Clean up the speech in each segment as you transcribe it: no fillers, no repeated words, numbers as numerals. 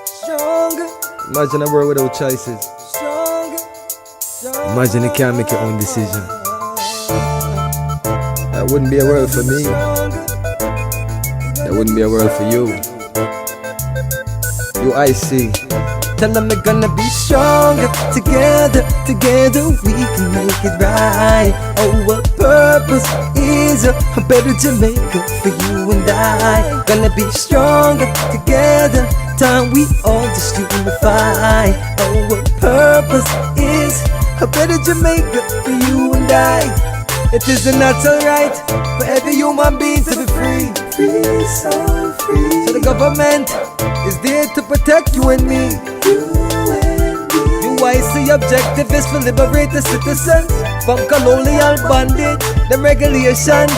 Stronger. Imagine a world without choices. Stronger. Imagine you can't make your own decision. That wouldn't be a world for me. That wouldn't be a world for you. UIC. Tell them we're gonna be stronger. Together we can make it right. Our purpose is a better Jamaica for you and I. Gonna be stronger together. Time we all just unify. Our purpose is a better Jamaica for you and I. It is a natural right for every human being to be free. Free, so free. So the government is there to protect you and me. UIC objective is to liberate the citizens from colonial bondage, them regulation,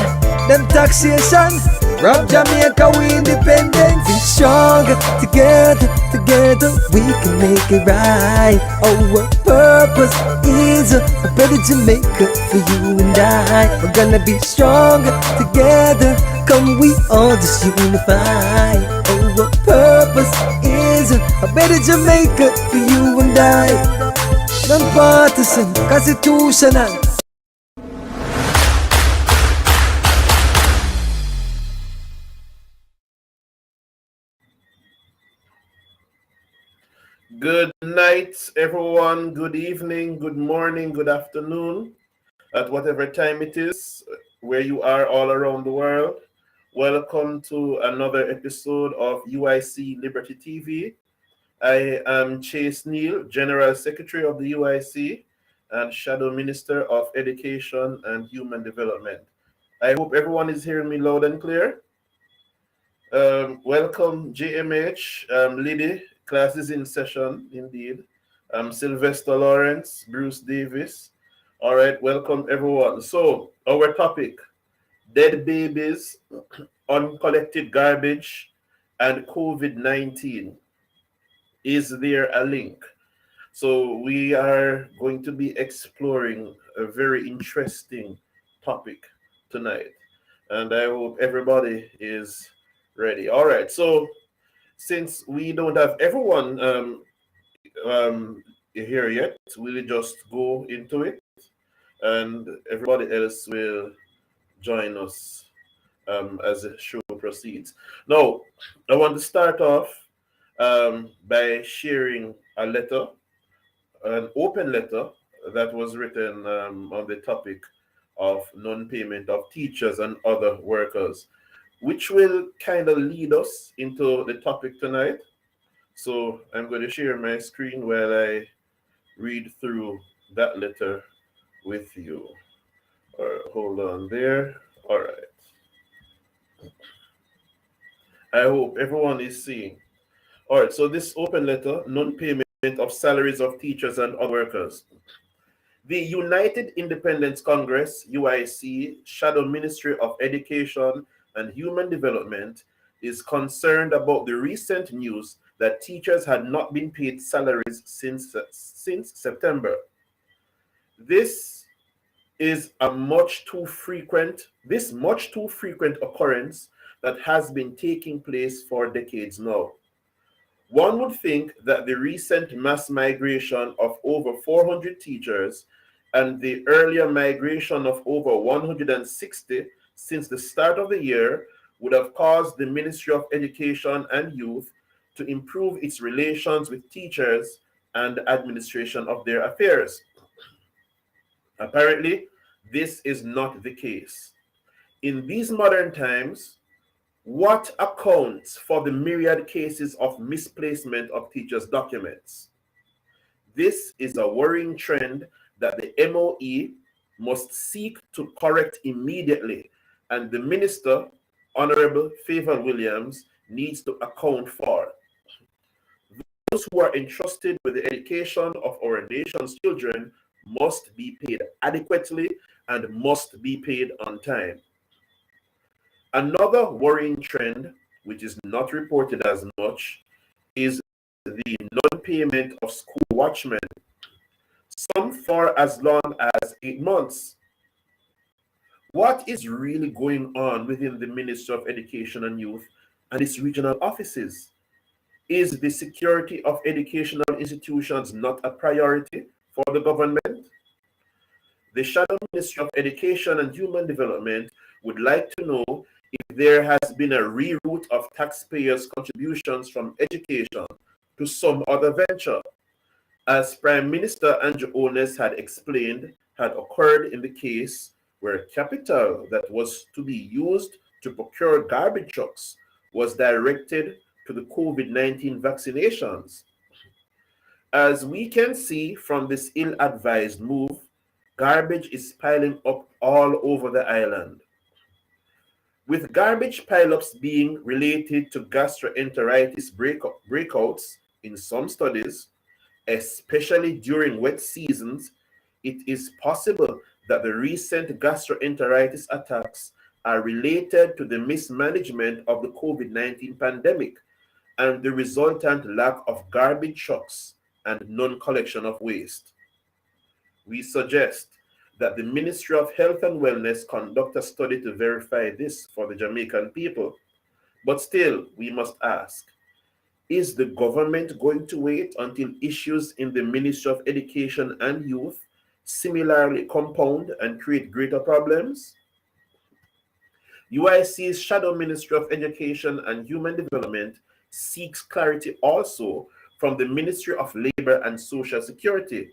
them taxation. Rob Jamaica, we independent. Be stronger together we can make it right. Our purpose is a better Jamaica for you and I. We're gonna be stronger together. Come, we all just unify. Our purpose is a better Jamaica for you and I. Non-partisan, constitutional. Good night, everyone. Good evening, good morning, good afternoon, at whatever time it is, where you are all around the world. Welcome to another episode of UIC Liberty TV. I am Chase Neal, General Secretary of the UIC and Shadow Minister of Education and Human Development. I hope everyone is hearing me loud and clear. Welcome, JMH, Liddy. Class is in session, indeed. Sylvester Lawrence, Bruce Davis. All right, welcome everyone. So, our topic, dead babies, uncollected garbage, and COVID-19. Is there a link? So, we are going to be exploring a very interesting topic tonight. And I hope everybody is ready. All right, so since we don't have everyone here yet, we'll just go into it, and everybody else will join us as the show proceeds. Now, I want to start off by sharing a letter, an open letter that was written on the topic of non-payment of teachers and other workers, which will kind of lead us into the topic tonight. So I'm going to share my screen while I read through that letter with you. All right, hold on there. All right. I hope everyone is seeing. All right, so this open letter, non-payment of salaries of teachers and other workers. The United Independence Congress, UIC, Shadow Ministry of Education and Human Development, is concerned about the recent news that teachers had not been paid salaries since September. This is a much too frequent occurrence that has been taking place for decades now. One would think that the recent mass migration of over 400 teachers and the earlier migration of over 160 since the start of the year would have caused the Ministry of Education and Youth to improve its relations with teachers and the administration of their affairs. Apparently, this is not the case. In these modern times, what accounts for the myriad cases of misplacement of teachers' documents? This is a worrying trend that the MOE must seek to correct immediately, and the Minister, Honorable Favor Williams, needs to account for. Those who are entrusted with the education of our nation's children must be paid adequately and must be paid on time. Another worrying trend, which is not reported as much, is the non-payment of school watchmen, some for as long as 8 months. What is really going on within the Ministry of Education and Youth and its regional offices? Is the security of educational institutions not a priority for the government? The Shadow Ministry of Education and Human Development would like to know if there has been a reroute of taxpayers' contributions from education to some other venture, as Prime Minister Andrew Holness had explained, had occurred in the case where capital that was to be used to procure garbage trucks was directed to the COVID-19 vaccinations. As we can see from this ill-advised move, garbage is piling up all over the island. With garbage pileups being related to gastroenteritis breakouts in some studies, especially during wet seasons, it is possible that the recent gastroenteritis attacks are related to the mismanagement of the COVID-19 pandemic and the resultant lack of garbage trucks and non-collection of waste. We suggest that the Ministry of Health and Wellness conduct a study to verify this for the Jamaican people. But still, we must ask, is the government going to wait until issues in the Ministry of Education and Youth similarly compound and create greater problems? UIC's Shadow Ministry of Education and Human Development seeks clarity also from the Ministry of Labor and Social Security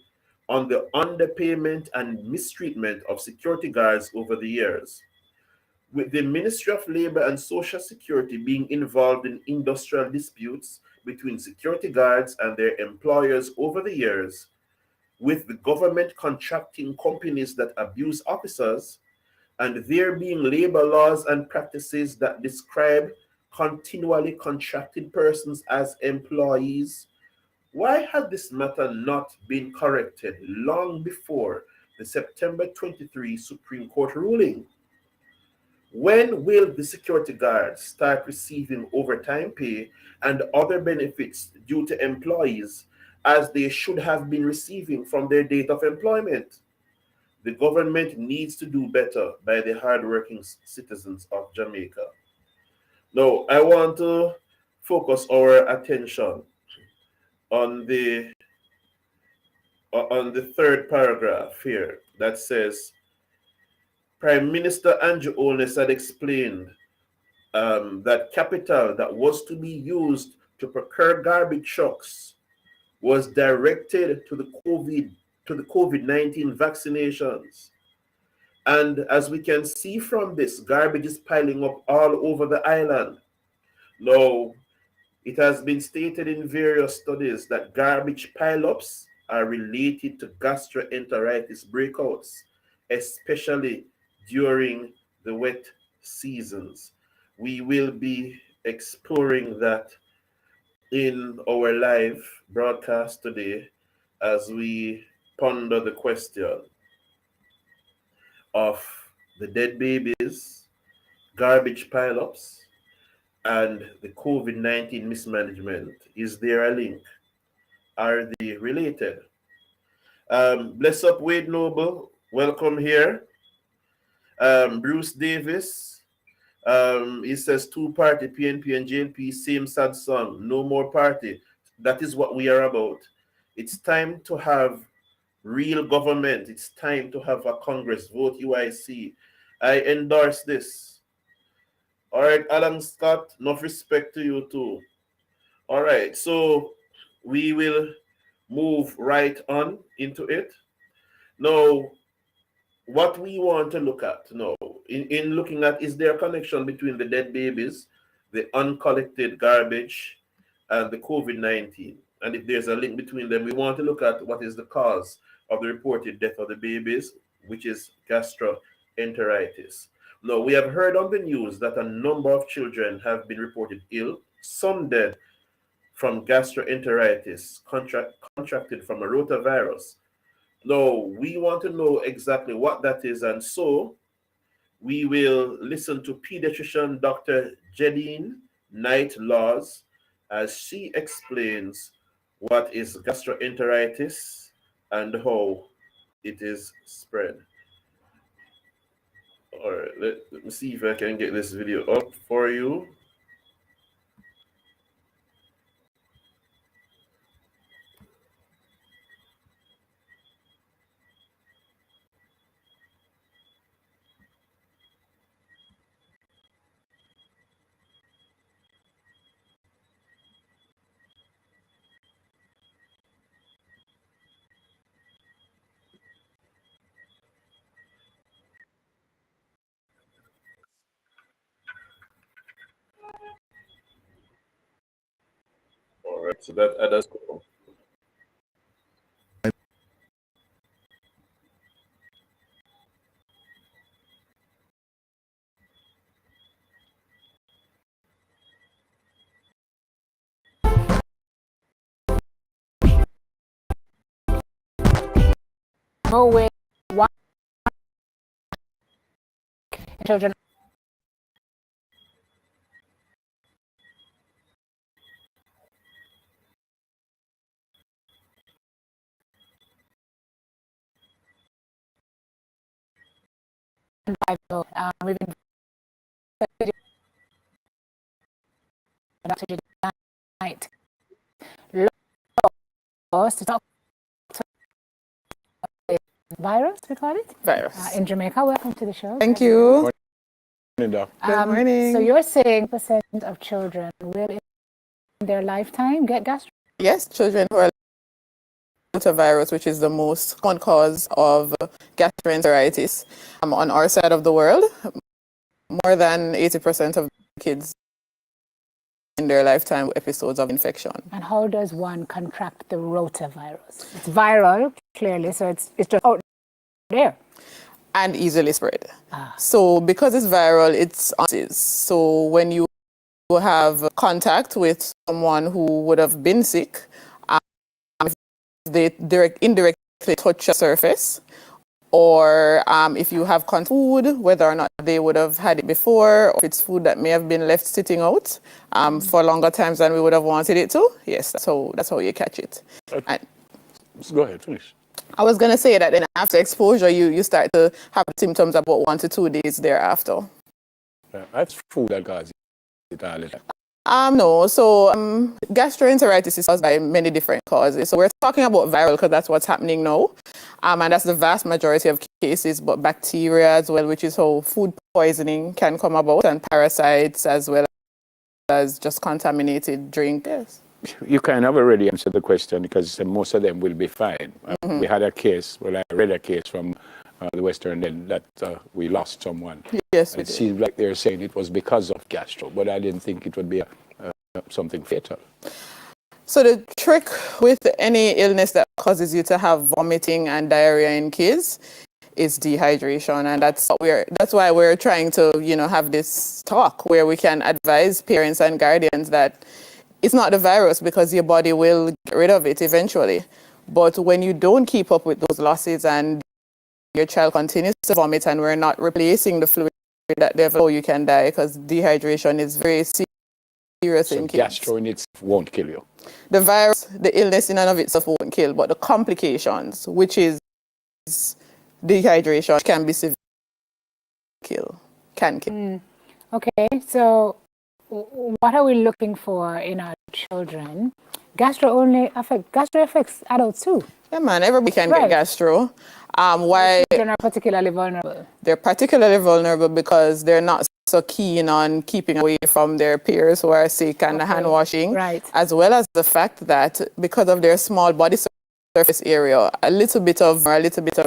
on the underpayment and mistreatment of security guards over the years. With the Ministry of Labor and Social Security being involved in industrial disputes between security guards and their employers over the years, with the government contracting companies that abuse officers, and there being labor laws and practices that describe continually contracted persons as employees, why had this matter not been corrected long before the September 23 Supreme Court ruling? When will the security guards start receiving overtime pay and other benefits due to employees as they should have been receiving from their date of employment? The government needs to do better by the hardworking citizens of Jamaica. Now, I want to focus our attention on the third paragraph here that says, Prime Minister Andrew Holness had explained that capital that was to be used to procure garbage trucks was directed to the COVID-19 vaccinations. And as we can see from this, garbage is piling up all over the island. Now, it has been stated in various studies that garbage pileups are related to gastroenteritis breakouts, especially during the wet seasons. We will be exploring that in our live broadcast today as we ponder the question of the dead babies, garbage pileups, and the COVID-19 mismanagement. Is there a link? Are they related? Bless up Wade Noble, welcome here. Bruce Davis, he says two-party, PNP and JLP, same sad song, no more party. That is what we are about. It's time to have real government. It's time to have a Congress. Vote UIC. I endorse this. All right, Alan Scott, enough respect to you too. All right, so we will move right on into it. Now, what we want to look at now, in looking at, is there a connection between the dead babies, the uncollected garbage, and the COVID-19? And if there's a link between them, we want to look at what is the cause of the reported death of the babies, which is gastroenteritis. Now, we have heard on the news that a number of children have been reported ill, some dead from gastroenteritis, contracted from a rotavirus. Now, we want to know exactly what that is, and so we will listen to pediatrician Dr. Jedine Knight-Laws as she explains what is gastroenteritis and how it is spread. All right, let me see if I can get this video up for you. Right. So that's cool. No way. One children Bible. We've been tonight. To talk virus, we call it? Virus. In Jamaica. Welcome to the show. Thank you. Good Good morning. So you're saying percent of children will in their lifetime get gastro? Yes, children who are to virus, which is the most common cause of gastroenteritis on our side of the world. More than 80% of kids in their lifetime episodes of infection. And how does one contract the rotavirus? It's viral, clearly, so it's just out there. And easily spread. So because it's viral, it's so when you have contact with someone who would have been sick, if they indirectly touch a surface, or if you have food, whether or not they would have had it before, or if it's food that may have been left sitting out for longer times than we would have wanted it to, yes, that's how you catch it. And Go ahead, finish. I was going to say that then after exposure, you start to have symptoms about 1 to 2 days thereafter. That's food that causes it all the time. No, so gastroenteritis is caused by many different causes. So we're talking about viral because that's what's happening now. And that's the vast majority of cases, but bacteria as well, which is how food poisoning can come about, and parasites as well as just contaminated drink. Yes. You kind of already answered the question because most of them will be fine. We had a case, I read a case from the Western End that we lost someone. Yes, we It did. seems like they're saying it was because of gastro, but I didn't think it would be something fatal. So the trick with any illness that causes you to have vomiting and diarrhea in kids is dehydration, and that's why we're trying to have this talk where we can advise parents and guardians that it's not the virus because your body will get rid of it eventually. But when you don't keep up with those losses and your child continues to vomit and we're not replacing the fluid that they've, you can die because dehydration is very serious So in kids. gastro in itself won't kill you. The virus, the illness in and of itself won't kill, but the complications, which is dehydration, can be severe. Can kill. Okay, so what are we looking for in our children? Gastro affects adults too. Yeah, man, everybody can Right. get gastro. Why Children are particularly vulnerable. they're particularly vulnerable because they're not so keen on keeping away from their peers who are sick and hand washing, right. as well as the fact that because of their small body surface area, a little bit of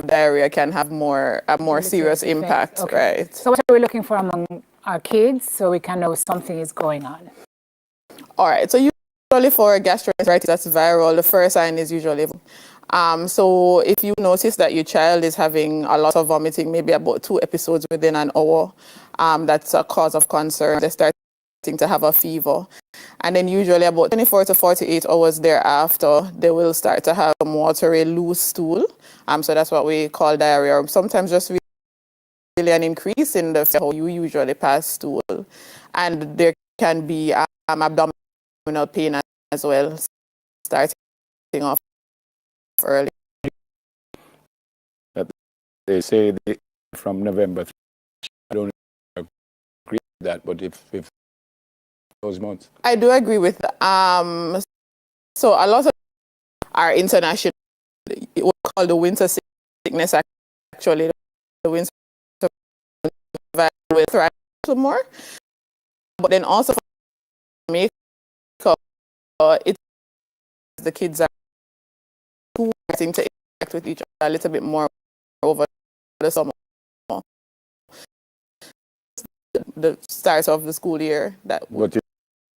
diarrhea can have a more serious effect. impact, Okay. right? So what are we looking for among our kids so we can know something is going on? All right, so usually for gastroenteritis that's viral, the first sign is usually so if you notice that your child is having a lot of vomiting, maybe about 2 episodes within an hour, that's a cause of concern. They're starting to have a fever. And then usually about 24 to 48 hours thereafter, they will start to have some watery, loose stool. So that's what we call diarrhea, or sometimes just really an increase in the how you usually pass stool. And there can be abdominal pain as well, starting off early. They say from November. I don't agree with that, but if those months. I do agree with that. So a lot of our international, what we call the winter sickness, actually, the winter will thrive a little more. But then also for Jamaica, it's the kids are starting to interact with each other a little bit more over the summer. The start of the school year. But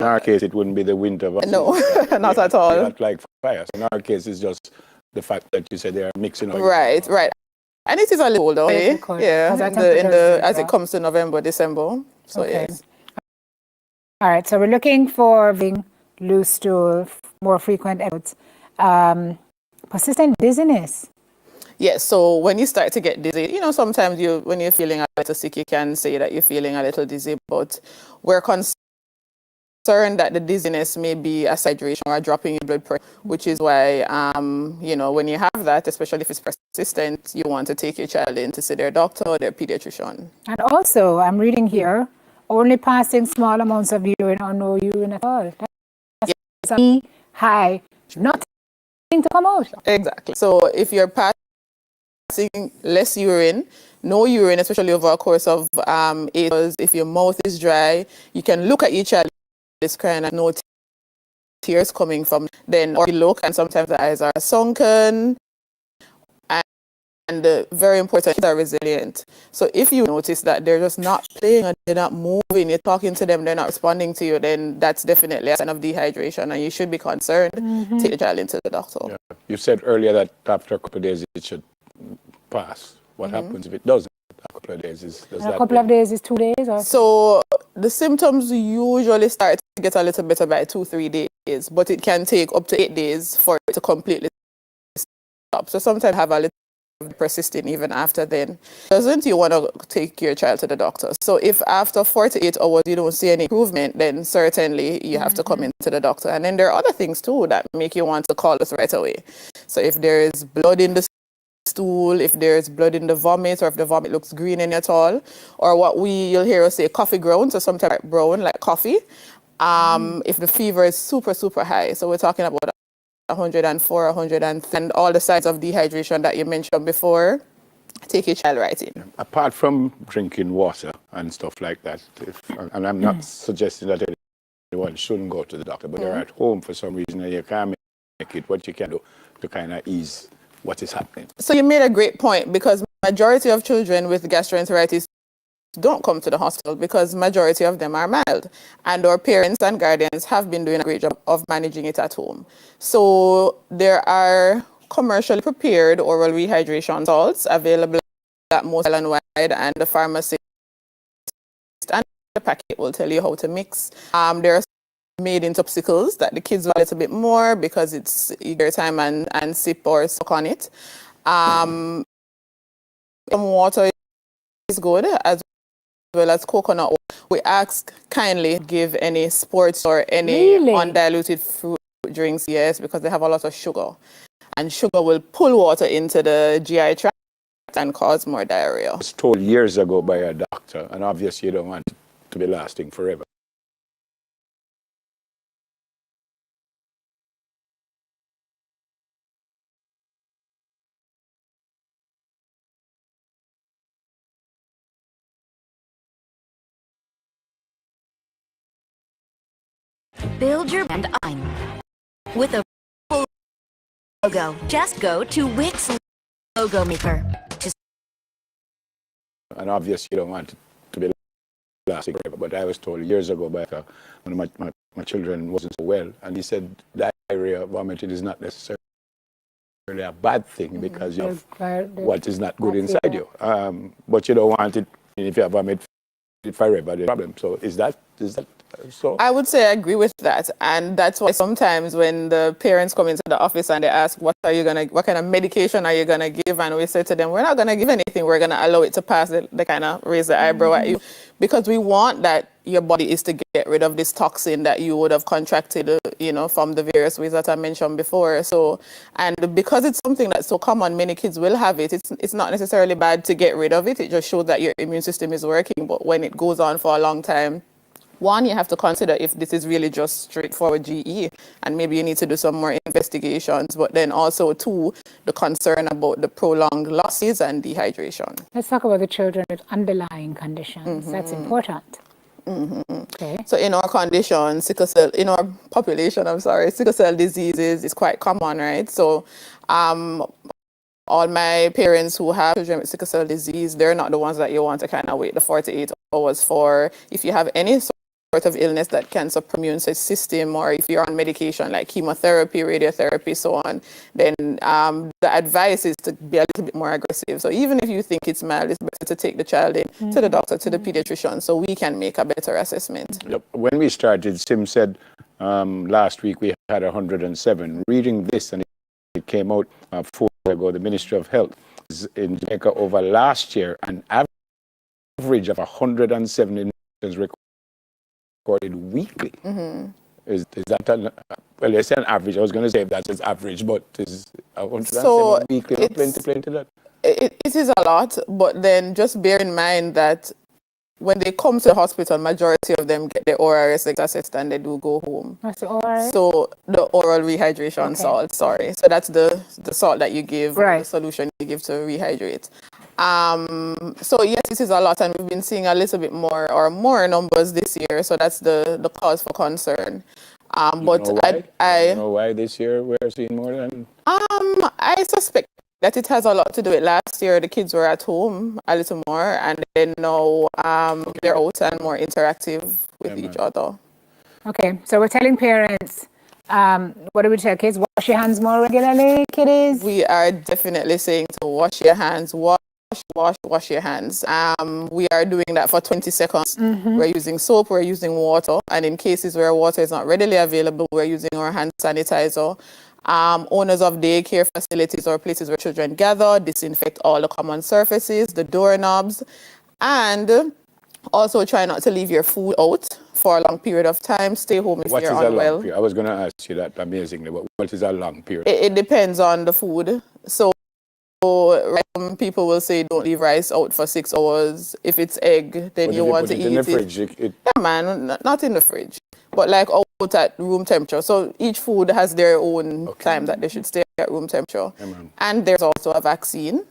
In our case, it wouldn't be the winter vaccine. No, not at all. Not like fires. In our case, it's just the fact that you said they are mixing oil. Right, right. And it is a little older, eh? Yeah, as it comes to November, December. So Okay. yes. All right, so we're looking for being loose stool, more frequent episodes, persistent dizziness. Yes, so when you start to get dizzy, sometimes when you're feeling a little sick, you can say that you're feeling a little dizzy, but we're concerned that the dizziness may be a dehydration or a drop in your blood pressure, which is why, when you have that, especially if it's persistent, you want to take your child in to see their doctor or their pediatrician. And also, I'm reading here, only passing small amounts of urine or no urine at all. That's high, nothing to come out. Exactly. So if you're passing less urine, no urine, especially over a course of 8 hours, if your mouth is dry, you can look at your child is crying and no tears coming from then, or you look and sometimes the eyes are sunken, and very important, kids are resilient. So if you notice that they're just not playing and they're not moving, you're talking to them, they're not responding to you, then that's definitely a sign of dehydration and you should be concerned. Take the child into the doctor. Yeah. You said earlier that after a couple of days it should pass. What happens if it doesn't? A couple of days A couple of days is 2 days? Or? So the symptoms usually start to get a little better by 2-3 days, but it can take up to 8 days for it to completely stop. So sometimes have a little persisting even after then. Doesn't you want to take your child to the doctor? So if after 48 hours you don't see any improvement, then certainly you have to come into the doctor. And then there are other things too that make you want to call us right away. So if there is blood in the stool, if there's blood in the vomit, or if the vomit looks green in it at all, or what you'll hear us say coffee grounds, or sometimes brown like coffee. If the fever is super, super high, so we're talking about 104, 110, and all the signs of dehydration that you mentioned before, take your child right in. Apart from drinking water and stuff like that, and I'm not suggesting that anyone shouldn't go to the doctor, but they're at home for some reason and you can't make it, what you can do to kind of ease what is happening. So you made a great point, because majority of children with gastroenteritis don't come to the hospital because majority of them are mild, and our parents and guardians have been doing a great job of managing it at home. So there are commercially prepared oral rehydration salts available at most island wide, and the pharmacist and the packet will tell you how to mix. There are made in topsicles that the kids want a little bit more because it's eager time and sip or suck on it. Some water is good, as well as coconut oil. We ask kindly give any sports or any undiluted fruit drinks, yes, because they have a lot of sugar. And sugar will pull water into the GI tract and cause more diarrhea. I was told years ago by a doctor, and obviously you don't want it to be lasting forever. Build your brand online with a full logo. Just go to Wix Logo Maker. And obviously you don't want it to be lasting forever. But I was told years ago by one of my children wasn't so well, and he said diarrhea, vomiting is not necessarily a bad thing because you have what is not good inside you. But you don't want it, if you have vomit forever, the problem. So is that so? I would say I agree with that, and that's why sometimes when the parents come into the office and they ask, what kind of medication are you gonna give, and we say to them, we're not gonna give anything, we're gonna allow it to pass. They kind of raise the eyebrow at you, because we want that your body is to get rid of this toxin that you would have contracted, from the various ways that I mentioned before. So, and because it's something that's so common, many kids will have it. It's not necessarily bad to get rid of it. It just shows that your immune system is working. But when it goes on for a long time, one, you have to consider if this is really just straightforward GE, and maybe you need to do some more investigations. But then also, two, the concern about the prolonged losses and dehydration. Let's talk about the children with underlying conditions. That's important. Okay. So in our condition, sickle cell diseases is quite common, right? So all my parents who have children with sickle cell disease, they're not the ones that you want to kind of wait the 48 hours for. If you have any sort sort of illness that can suppress immune system, or if you're on medication like chemotherapy, radiotherapy, so on, then the advice is to be a little bit more aggressive. So even if you think it's mild, it's better to take the child in to the doctor, to the pediatrician, so we can make a better assessment. Yep. When we started, Sim said last week we had 107. Reading this, and it came out 4 years ago, the Ministry of Health is in Jamaica over last year, an average of 107 infections recorded weekly. Is that well, they say an average. I was going to say if that's its average, but is 107 weekly plenty that? It is a lot, but then just bear in mind that when they come to the hospital, majority of them get their ORS assessed and they do go home. What's the ORS? So the oral rehydration salt, sorry. So that's the salt that you give, the solution you give to rehydrate. So yes, this is a lot, and we've been seeing a little bit more numbers this year. So that's the cause for concern. But I know why this year we're seeing more than. I suspect that it has a lot to do with last year. The kids were at home a little more, and then now they're out and more interactive with each other. Okay, so we're telling parents, what do we tell kids? Wash your hands more regularly, kiddies? We are definitely saying to wash your hands, wash your hands. We are doing that for 20 seconds. We're using soap, we're using water, and in cases where water is not readily available, we're using our hand sanitizer. Owners of daycare facilities or places where children gather, disinfect all the common surfaces, the doorknobs, and also try not to leave your food out for a long period of time. Stay home if you're unwell. Long period? I was going to ask you that amazingly, but what is a long period? It depends on the food. So people will say don't leave rice out for 6 hours. If it's egg, then you want to eat it. In the fridge? Yeah, man, not in the fridge, but like out at room temperature. So each food has their own time that they should stay at room temperature. And there's also a vaccine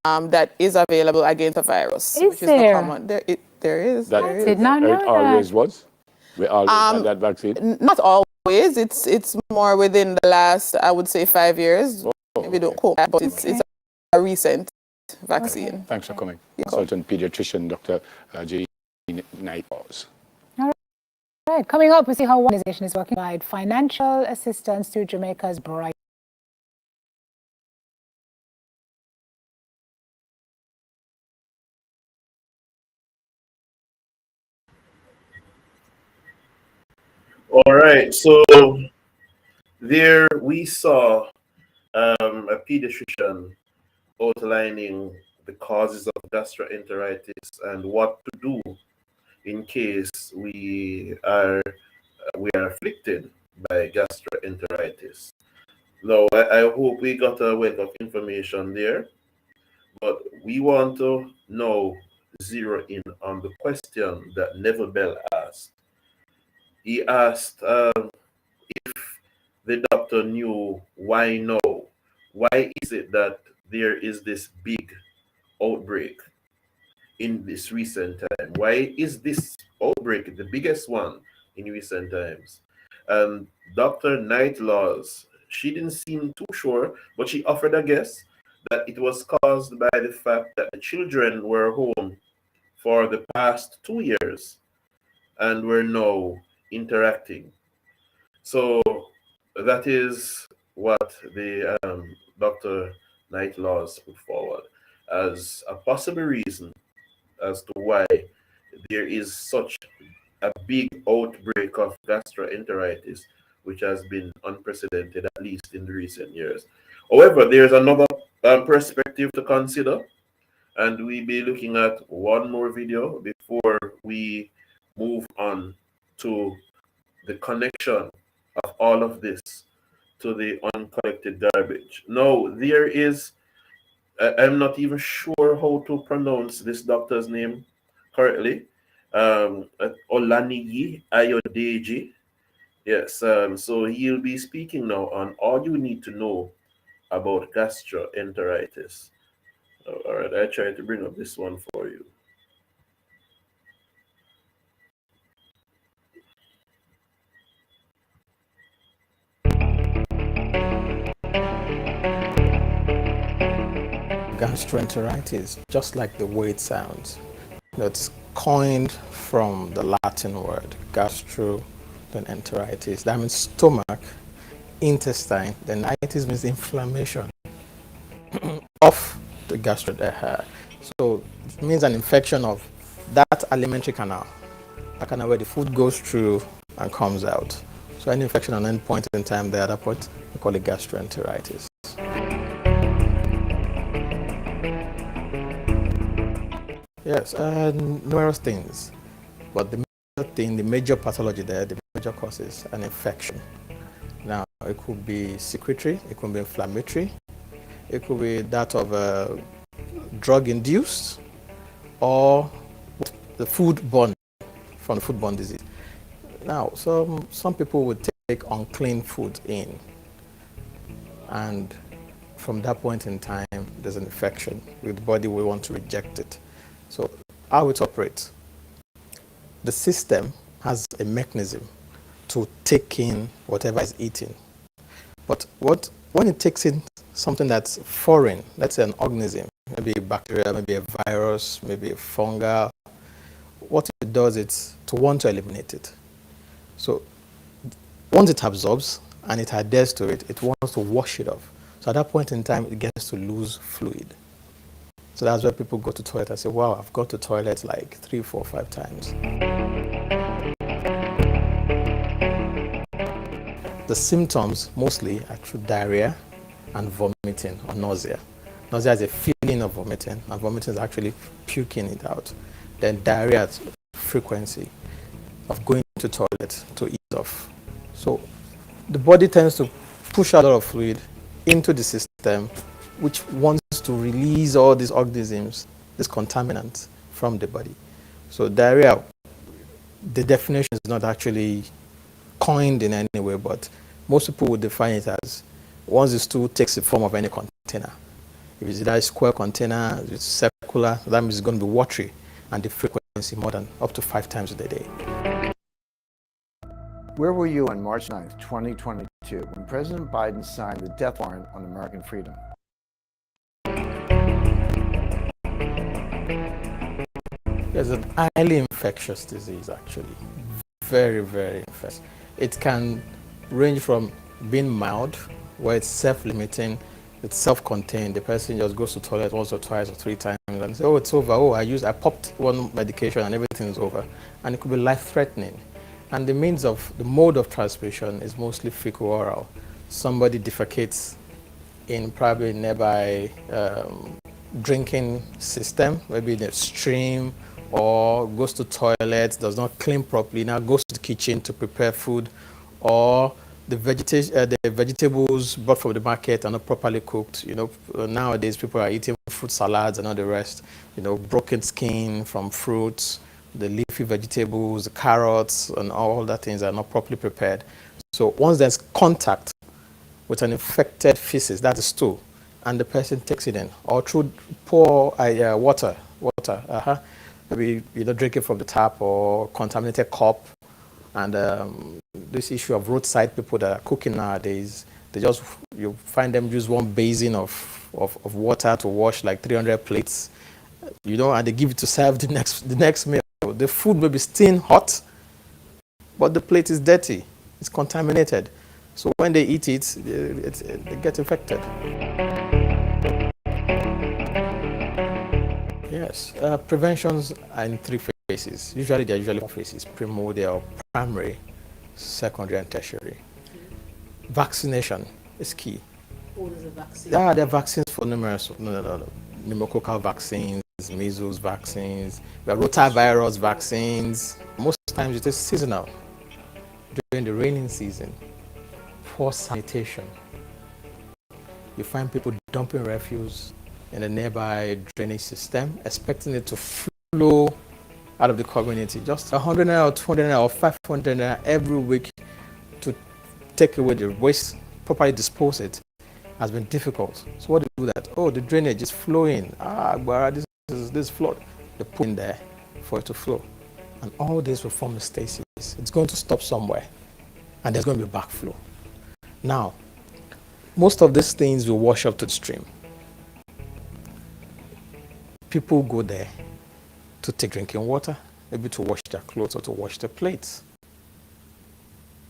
that is available against the virus. Is there? Common. There is. I did not know that. It always was? We always had that vaccine? Not always. It's more within the last, I would say, 5 years. Maybe don't quote, but it's a recent vaccine. Thanks for coming. Consultant pediatrician, Dr. J. Knight. Right. Coming up, we see how one organization is working to provide financial assistance to Jamaica's bright. All right, so there we saw a pediatrician outlining the causes of gastroenteritis and what to do in case we are afflicted by gastroenteritis. Now, I hope we got a wealth of information there, but we want to now zero in on the question that Neville Bell asked. He asked if the doctor knew why now. Why is it that there is this big outbreak in this recent time? Why is this outbreak the biggest one in recent times? Dr. Nightlaws, she didn't seem too sure, but she offered a guess that it was caused by the fact that the children were home for the past 2 years and were now interacting. So that is what the Dr. Nightlaws put forward as a possible reason as to why there is such a big outbreak of gastroenteritis, which has been unprecedented, at least in the recent years. However, there's another perspective to consider, and we'll be looking at one more video before we move on to the connection of all of this to the uncollected garbage. Now, there is, I'm not even sure how to pronounce this doctor's name correctly, Olanigi Ayodeji. Yes, so he'll be speaking now on all you need to know about gastroenteritis. All right, I tried to bring up this one for you. Gastroenteritis, just like the way it sounds, it's coined from the Latin word gastro, then enteritis. That means stomach, intestine. Then itis means inflammation of the gastroenteritis. So it means an infection of that alimentary canal, a canal where the food goes through and comes out. So any infection at any point in time, the other point, we call it gastroenteritis. Yes, numerous things, but the major thing, the major pathology there, the major cause is an infection. Now, it could be secretory, it could be inflammatory, it could be that of drug-induced, or the foodborne, from the foodborne disease. Now, some people would take unclean food in, and from that point in time, there's an infection. The body will want to reject it. So how it operates, the system has a mechanism to take in whatever is eaten. But when it takes in something that's foreign, let's say an organism, maybe a bacteria, maybe a virus, maybe a fungal, what it does is to want to eliminate it. So once it absorbs and it adheres to it, it wants to wash it off. So at that point in time, it gets to lose fluid. So that's why people go to the toilet and say, wow, I've gone to the toilet like 3, 4, 5 times. The symptoms mostly are through diarrhea and vomiting or nausea. Nausea is a feeling of vomiting, and vomiting is actually puking it out. Then diarrhea, frequency of going to the toilet to ease off. So the body tends to push a lot of fluid into the system, which wants to release all these organisms, these contaminants from the body. So diarrhea, the definition is not actually coined in any way, but most people would define it as once the stool takes the form of any container. If it's either a square container, if it's circular, that means it's going to be watery, and the frequency more than up to 5 times a day. Where were you on March 9th, 2022, when President Biden signed the death warrant on American freedom? It's a highly infectious disease, actually. Very, very infectious. It can range from being mild, where it's self-limiting, it's self-contained. The person just goes to the toilet once or twice or 3 times and say, oh, it's over. Oh, I popped one medication and everything is over. And it could be life-threatening. And the mode of transmission is mostly fecal-oral. Somebody defecates in probably nearby drinking system, maybe in a stream, or goes to toilet, does not clean properly, now goes to the kitchen to prepare food, or the vegetables brought from the market are not properly cooked. You know, nowadays people are eating fruit salads and all the rest. You know, broken skin from fruits, the leafy vegetables, the carrots, and all that things are not properly prepared. So once there's contact with an infected feces, that is stool, and the person takes it in, or through poor water, maybe drink it from the tap or contaminated cup. And this issue of roadside people that are cooking nowadays, you find them use one basin of water to wash like 300 plates, and they give it to serve the next meal. The food may be still hot, but the plate is dirty, it's contaminated. So when they eat it, they get infected. Yes, preventions are in 3 phases. Usually, there are usually 4 phases: primordial, primary, secondary, and tertiary. Vaccination is key. What is a vaccine? There are vaccines for numerous pneumococcal vaccines, measles vaccines, we have rotavirus vaccines. Most times it is seasonal. During the raining season, poor sanitation. You find people dumping refuse in a nearby drainage system, expecting it to flow out of the community. Just 100 naira or 200 naira or 500 naira every week to take away the waste, properly dispose it, has been difficult. So what do you do that? Oh, the drainage is flowing. This flood. They put in there for it to flow. And all this will form a stasis. It's going to stop somewhere. And there's going to be a backflow. Now, most of these things will wash up to the stream. People go there to take drinking water, maybe to wash their clothes or to wash their plates.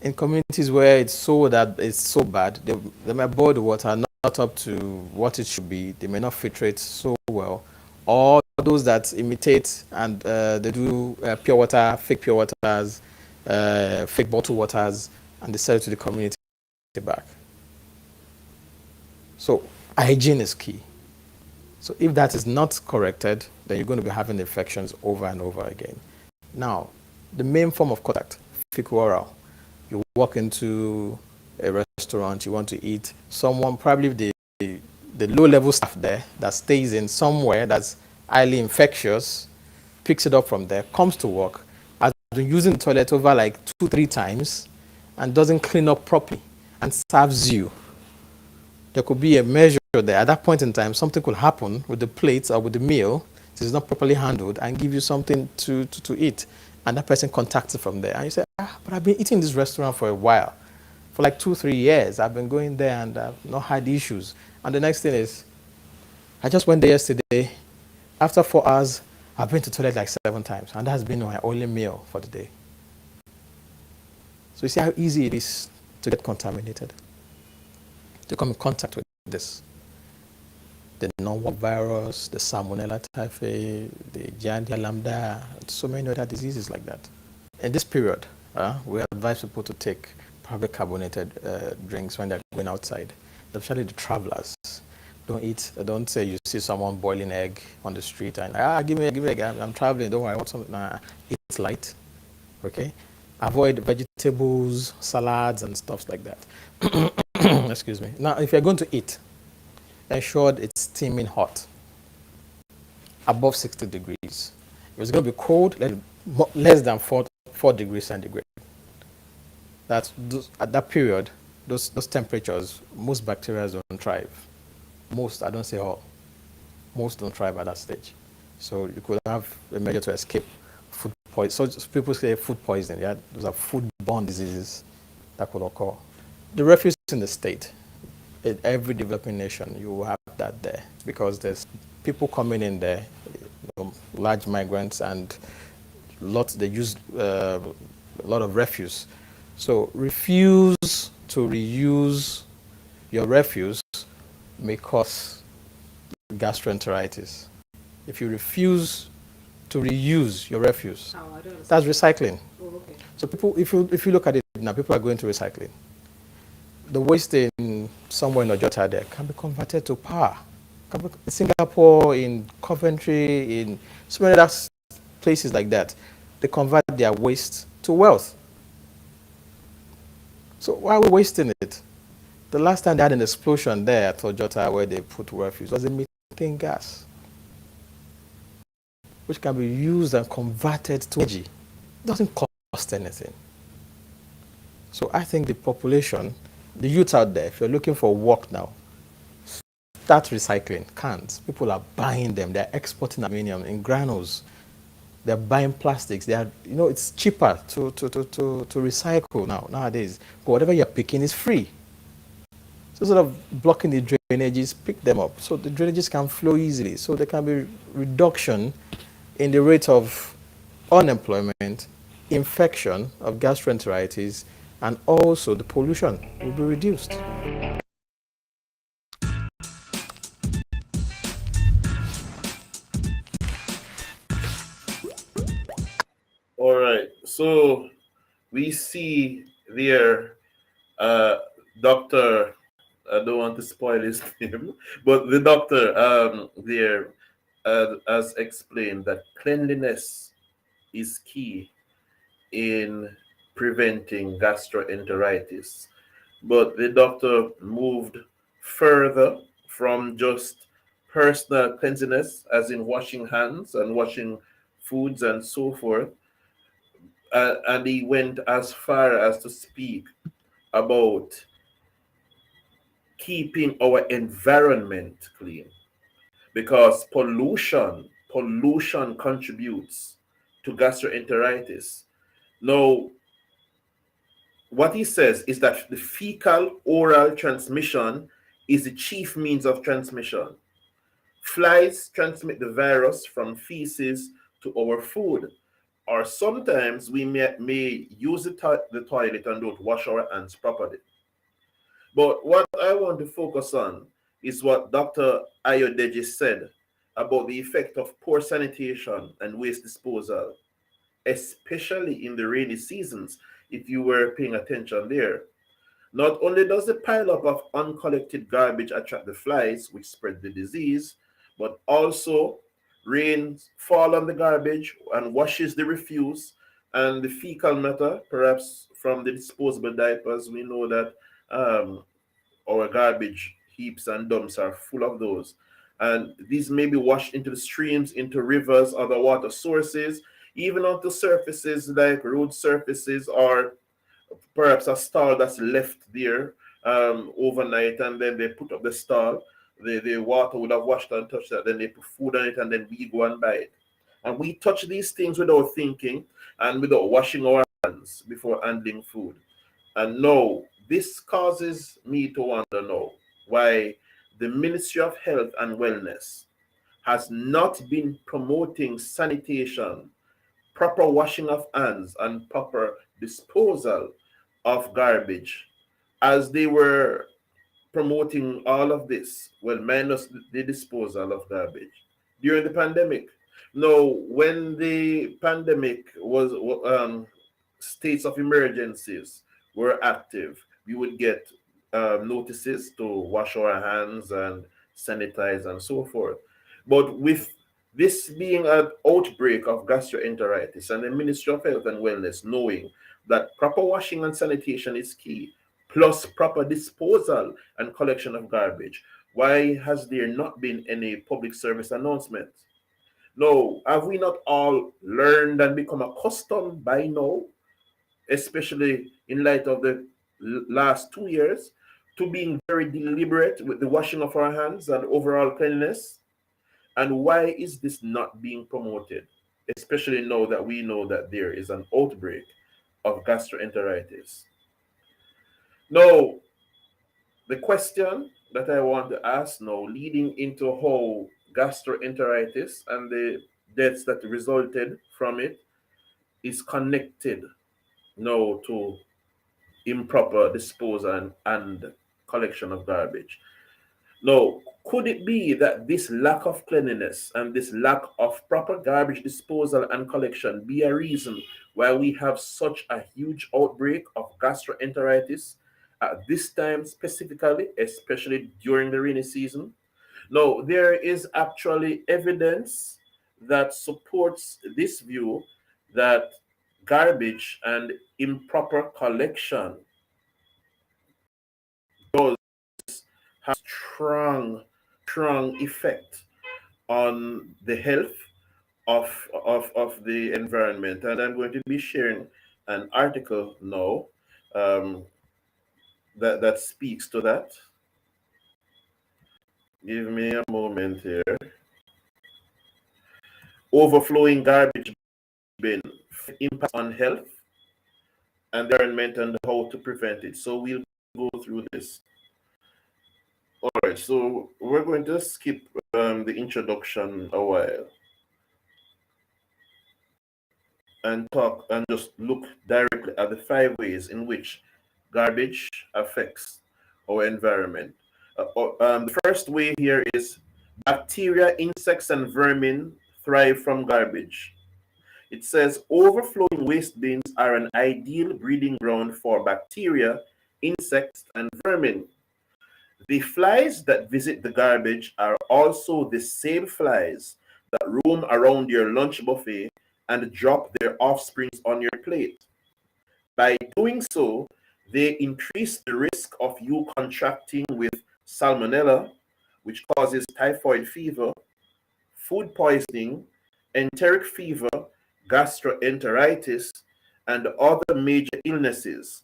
In communities where it's so bad, they might boil the water not up to what it should be. They may not filtrate so well. Or those that imitate and they do pure water, fake pure waters, fake bottled waters, and they sell it to the community back. So hygiene is key. So if that is not corrected, then you're going to be having infections over and over again. Now, the main form of contact, fecal oral. You walk into a restaurant, you want to eat, someone, probably the low-level staff there that stays in somewhere that's highly infectious, picks it up from there, comes to work, has been using the toilet over like 2-3 times, and doesn't clean up properly, and serves you. There could be a measure there. At that point in time, something could happen with the plates or with the meal. It is not properly handled and give you something to eat. And that person contacts it from there. And you say, but I've been eating in this restaurant for a while. For like 2-3 years, I've been going there and I've not had issues. And the next thing is, I just went there yesterday. After 4 hours, I've been to the toilet like 7 times. And that has been my only meal for the day. So you see how easy it is to get contaminated, to come in contact with this. The non-walk virus, the Salmonella typhi, the Giardia lambda, so many other diseases like that. In this period, we advise people to take probably carbonated drinks when they're going outside, especially the travelers. Don't say you see someone boiling egg on the street and, give me egg, I'm traveling, don't worry, I want something. Nah, eat light, okay? Avoid vegetables, salads, and stuff like that. Excuse me. Now, if you're going to eat, ensure it's steaming hot, above 60 degrees. If it's going to be cold, less than 4 degrees centigrade. At that period, those temperatures, most bacteria don't thrive. Most, I don't say all, most don't thrive at that stage. So you could have a measure to escape food poisoning. So people say food poisoning, yeah? Those are food-borne diseases that could occur. The refuse in the state, in every developing nation, you will have that there because there's people coming in there, large migrants, and they use a lot of refuse. So refuse to reuse your refuse may cause gastroenteritis. If you refuse to reuse your refuse, that's recycling. Oh, okay. So people, if you look at it now, people are going to recycling. The waste in somewhere in Ojota there can be converted to power. In Singapore, in Coventry, in so many other places like that, they convert their waste to wealth. So why are we wasting it? The last time they had an explosion there at Ojota where they put refuse was a methane gas, which can be used and converted to energy. It doesn't cost anything. So I think the population, the youth out there, if you're looking for work now, start recycling cans. People are buying them. They're exporting aluminum in granules. They're buying plastics. It's cheaper to recycle nowadays. But whatever you're picking is free. So instead of blocking the drainages, pick them up. So the drainages can flow easily. So there can be reduction in the rate of unemployment, infection of gastroenteritis, and also the pollution will be reduced. All right. So we see there, Dr. I don't want to spoil his name, but the doctor there has explained that cleanliness is key in preventing gastroenteritis. But the doctor moved further from just personal cleanliness, as in washing hands and washing foods and so forth. And he went as far as to speak about keeping our environment clean, because pollution contributes to gastroenteritis. Now, what he says is that the fecal oral transmission is the chief means of transmission. Flies transmit the virus from feces to our food. or sometimes we may use the toilet and don't wash our hands properly. But what I want to focus on is what Dr. Ayodeji said about the effect of poor sanitation and waste disposal, especially in the rainy seasons, if you were paying attention there. Not only does the pileup of uncollected garbage attract the flies, which spread the disease, but also rain fall on the garbage and washes the refuse and the fecal matter, perhaps from the disposable diapers. We know that our garbage heaps and dumps are full of those. And these may be washed into the streams, into rivers, other water sources, even onto surfaces like road surfaces, or perhaps a stall that's left there overnight, and then they put up the stall. The water would have washed and touched that, then they put food on it, and then we go and buy it. And we touch these things without thinking and without washing our hands before handling food. And no, this causes me to wonder now why the Ministry of Health and Wellness has not been promoting sanitation, proper washing of hands, and proper disposal of garbage, as they were promoting all of this, well, minus the disposal of garbage during the pandemic. Now, when the pandemic was, states of emergencies were active, we would get notices to wash our hands and sanitize and so forth. But with this being an outbreak of gastroenteritis, and the Ministry of Health and Wellness knowing that proper washing and sanitation is key, plus proper disposal and collection of garbage, why has there not been any public service announcement? No, have we not all learned and become accustomed by now, especially in light of the last 2 years, to being very deliberate with the washing of our hands and overall cleanliness? And why is this not being promoted, especially now that we know that there is an outbreak of gastroenteritis? Now, the question that I want to ask now, leading into how gastroenteritis and the deaths that resulted from it is connected now to improper disposal and collection of garbage. Now, could it be that this lack of cleanliness and this lack of proper garbage disposal and collection be a reason why we have such a huge outbreak of gastroenteritis at this time specifically, especially during the rainy season? Now, there is actually evidence that supports this view that garbage and improper collection does have strong effect on the health of the environment. And I'm going to be sharing an article now that speaks to that. Give me a moment here. Overflowing garbage bin, impact on health and the environment and how to prevent it. So we'll go through this. All right, so we're going to skip the introduction a while and talk and just look directly at the 5 ways in which garbage affects our environment. The first way here is bacteria, insects, and vermin thrive from garbage. It says overflowing waste bins are an ideal breeding ground for bacteria, insects, and vermin. The flies that visit the garbage are also the same flies that roam around your lunch buffet and drop their offsprings on your plate. By doing so, they increase the risk of you contracting with salmonella, which causes typhoid fever, food poisoning, enteric fever, gastroenteritis, and other major illnesses.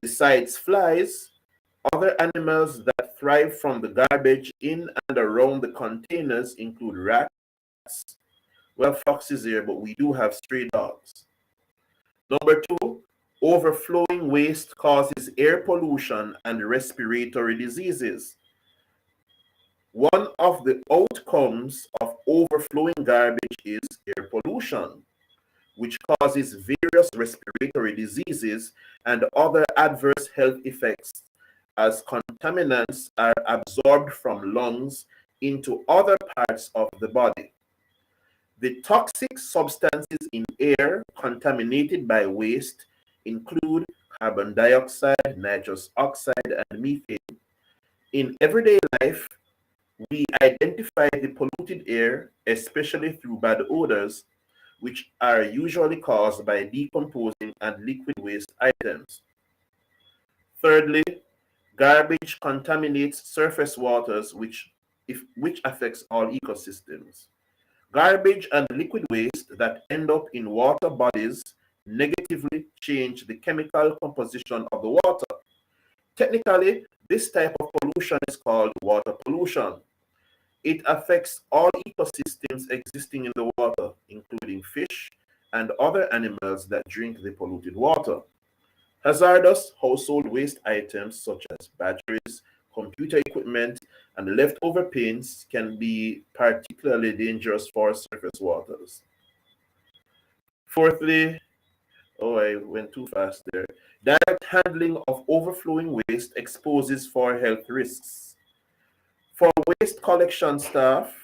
Besides flies, other animals that thrive from the garbage in and around the containers include rats. Well, foxes here, but we do have stray dogs. Number 2, overflowing waste causes air pollution and respiratory diseases. One of the outcomes of overflowing garbage is air pollution, which causes various respiratory diseases and other adverse health effects as contaminants are absorbed from lungs into other parts of the body. The toxic substances in air contaminated by waste include carbon dioxide, nitrous oxide, and methane. In everyday life, we identify the polluted air, especially through bad odors, which are usually caused by decomposing and liquid waste items. Thirdly, garbage contaminates surface waters, which affects all ecosystems. Garbage and liquid waste that end up in water bodies negatively change the chemical composition of the water. Technically, this type of pollution is called water pollution. It affects all ecosystems existing in the water, including fish and other animals that drink the polluted water. Hazardous household waste items such as batteries, computer equipment, and leftover paints can be particularly dangerous for surface waters. Fourthly, I went too fast there. Direct handling of overflowing waste exposes for health risks. For waste collection staff,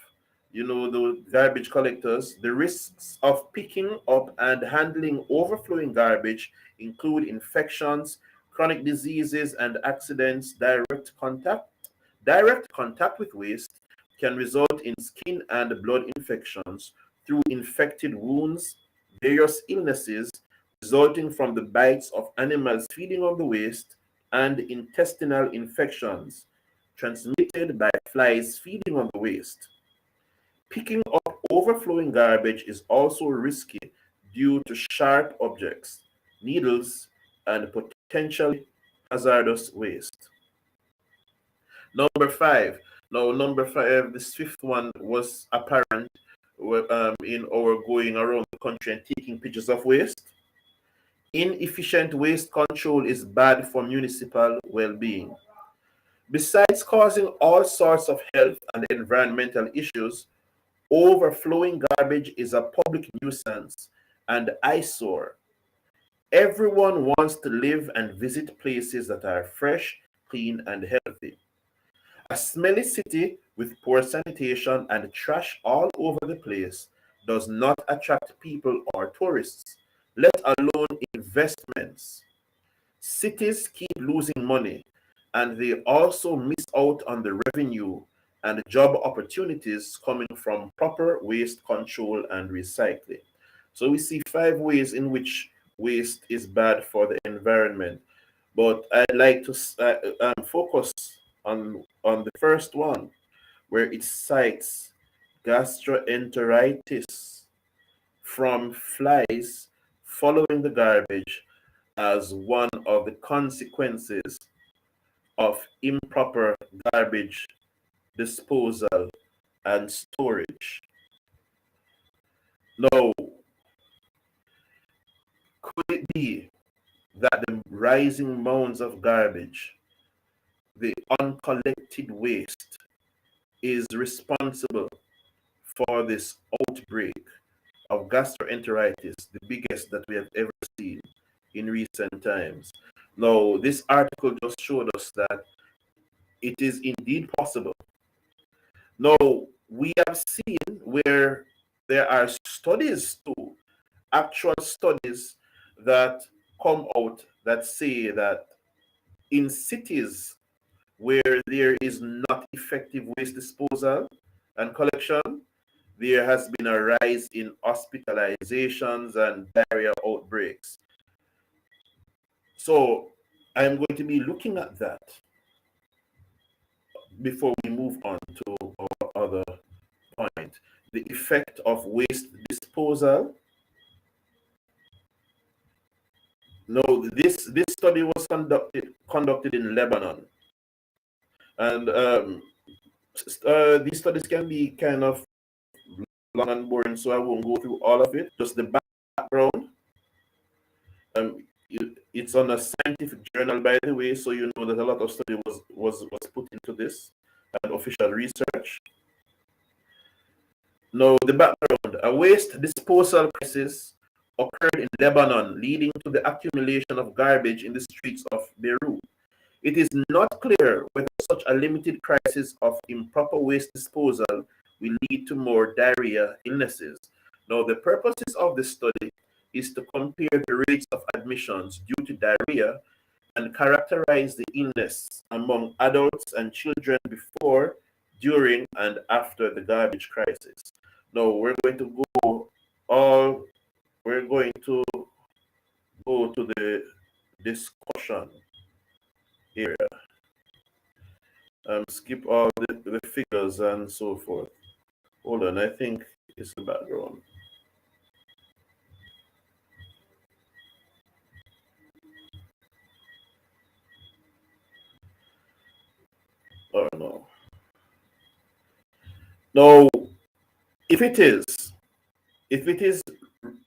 the garbage collectors, the risks of picking up and handling overflowing garbage include infections, chronic diseases, and accidents. Direct contact with waste can result in skin and blood infections through infected wounds, various illnesses resulting from the bites of animals feeding on the waste, and intestinal infections transmitted by flies feeding on the waste. Picking up overflowing garbage is also risky due to sharp objects, needles, and potentially hazardous waste. Number five. Now, number five, this fifth one was apparent in our going around the country and taking pictures of waste. Inefficient waste control is bad for municipal well-being. Besides causing all sorts of health and environmental issues, overflowing garbage is a public nuisance and eyesore. Everyone wants to live and visit places that are fresh, clean, and healthy. A smelly city with poor sanitation and trash all over the place does not attract people or tourists, let alone investments. Cities keep losing money, and they also miss out on the revenue and job opportunities coming from proper waste control and recycling. So we see 5 ways in which waste is bad for the environment. But I'd like to focus on the first one, where it cites gastroenteritis from flies following the garbage as one of the consequences of improper garbage disposal and storage. Now, could it be that the rising mounds of garbage, the uncollected waste, is responsible for this outbreak of gastroenteritis, the biggest that we have ever seen in recent times? Now, this article just showed us that it is indeed possible. Now, we have seen where there are studies too, actual studies that come out that say that in cities where there is not effective waste disposal and collection, there has been a rise in hospitalizations and diarrhea outbreaks. So I'm going to be looking at that before we move on to our other point. The effect of waste disposal. No, this study was conducted in Lebanon, and these studies can be kind of long and boring, so I won't go through all of it. Just the background. It's on a scientific journal, by the way, so you know that a lot of study was put into this and official research. Now, the background: a waste disposal crisis occurred in Lebanon, leading to the accumulation of garbage in the streets of Beirut. It is not clear whether such a limited crisis of improper waste disposal will lead to more diarrhea illnesses. Now, the purposes of the study is to compare the rates of admissions due to diarrhea and characterize the illness among adults and children before, during, and after the garbage crisis. Now, we're going to go to the discussion area. Skip all the figures and so forth. Hold on, I think it's the background. Oh no. No, if it is,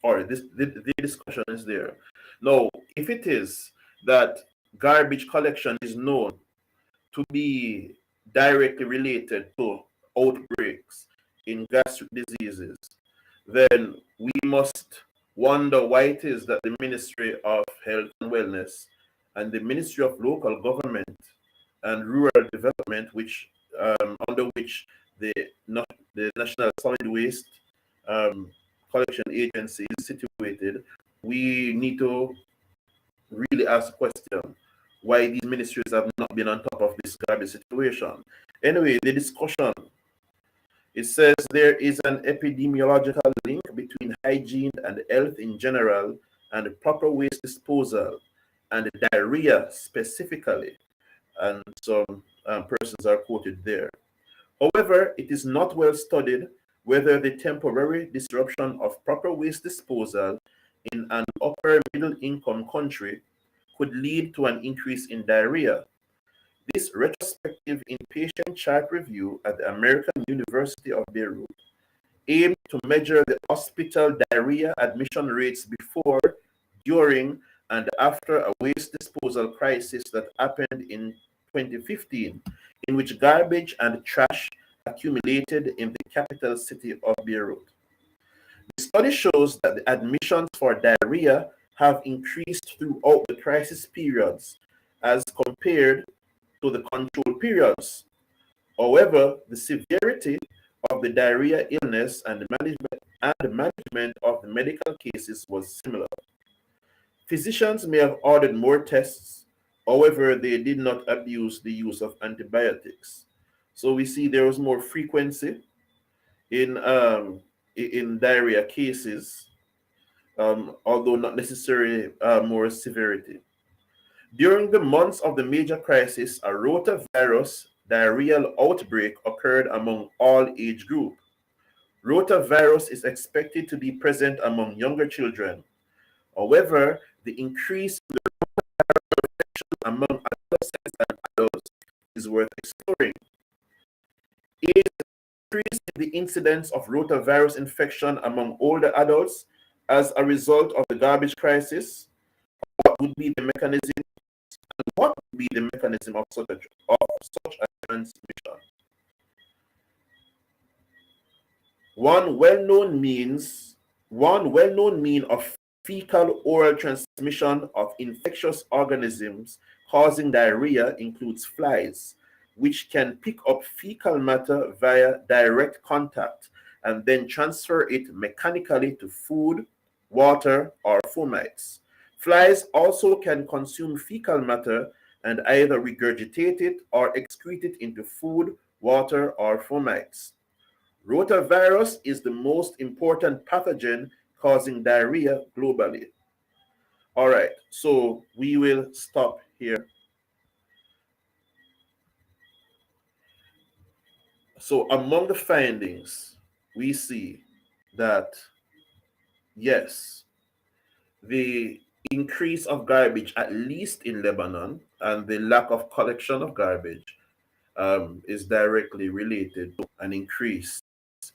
or the discussion is there. No, if it is that garbage collection is known to be directly related to outbreaks in gastric diseases, then we must wonder why it is that the Ministry of Health and Wellness and the Ministry of Local Government and Rural Development, which under which the National Solid Waste Collection Agency is situated, we need to really ask a question why these ministries have not been on top of this garbage situation. Anyway, the discussion, it says there is an epidemiological link between hygiene and health in general and proper waste disposal and diarrhea specifically. And some persons are quoted there. However, it is not well studied whether the temporary disruption of proper waste disposal in an upper middle income country could lead to an increase in diarrhea. This retrospective inpatient chart review at the American University of Beirut aimed to measure the hospital diarrhea admission rates before, during, and after a waste disposal crisis that happened in 2015, in which garbage and trash accumulated in the capital city of Beirut. The study shows that the admissions for diarrhea have increased throughout the crisis periods as compared to the control periods. However, the severity of the diarrhea illness and the management of the medical cases was similar. Physicians may have ordered more tests, however, they did not abuse the use of antibiotics. So we see there was more frequency in diarrhea cases, although not necessarily more severity. During the months of the major crisis, a rotavirus diarrheal outbreak occurred among all age groups. Rotavirus is expected to be present among younger children. However, the increase in the rotavirus infection among adolescents and adults is worth exploring. Is the increase in the incidence of rotavirus infection among older adults as a result of the garbage crisis? What would be the mechanism? And what would be the mechanism of such a transmission? One well-known mean of fecal oral transmission of infectious organisms causing diarrhea includes flies, which can pick up fecal matter via direct contact and then transfer it mechanically to food, water, or fomites. Flies also can consume fecal matter and either regurgitate it or excrete it into food, water, or fomites. Rotavirus is the most important pathogen causing diarrhea globally. All right, so we will stop here. So among the findings, we see that, yes, the increase of garbage, at least in Lebanon, and the lack of collection of garbage is directly related to an increase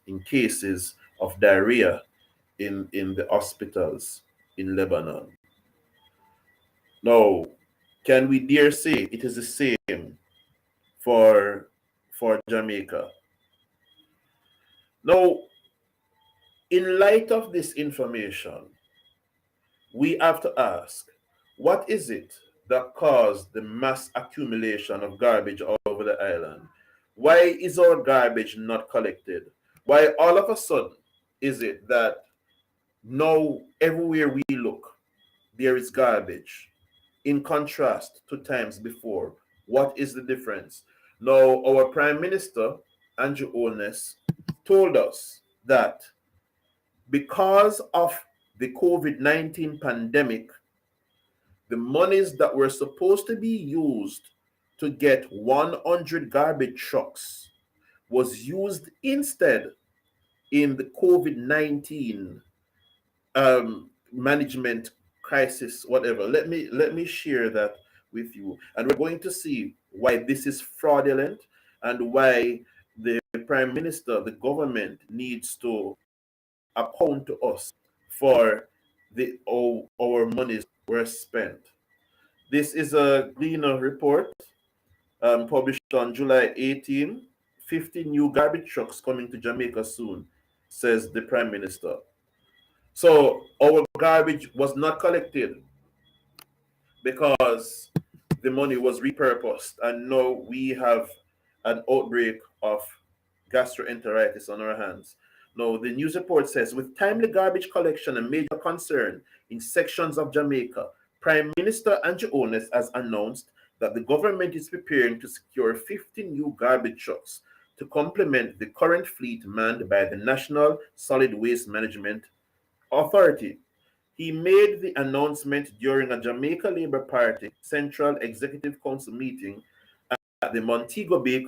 in cases of diarrhea in the hospitals in Lebanon. Now, can we dare say it is the same for Jamaica? Now, in light of this information, we have to ask, what is it that caused the mass accumulation of garbage all over the island? Why is our garbage not collected? Why all of a sudden is it that now everywhere we look, there is garbage? In contrast to times before, what is the difference? Now, our Prime Minister, Andrew Holness, told us that because of the COVID-19 pandemic, the monies that were supposed to be used to get 100 garbage trucks was used instead in the COVID-19 management crisis, whatever. Let me share that with you, and we're going to see why this is fraudulent and why the Prime Minister, the government, needs to account to us for the our monies were spent. This is a Gleaner report published on July 18. 50 new garbage trucks coming to Jamaica soon, says the Prime Minister. So our garbage was not collected because the money was repurposed, and now we have an outbreak of gastroenteritis on our hands. Now, the news report says, with timely garbage collection a major concern in sections of Jamaica, Prime Minister Andrew Holness has announced that the government is preparing to secure 50 new garbage trucks to complement the current fleet manned by the National Solid Waste Management Authority. He made the announcement during a Jamaica Labour Party Central Executive Council meeting at the Montego Bay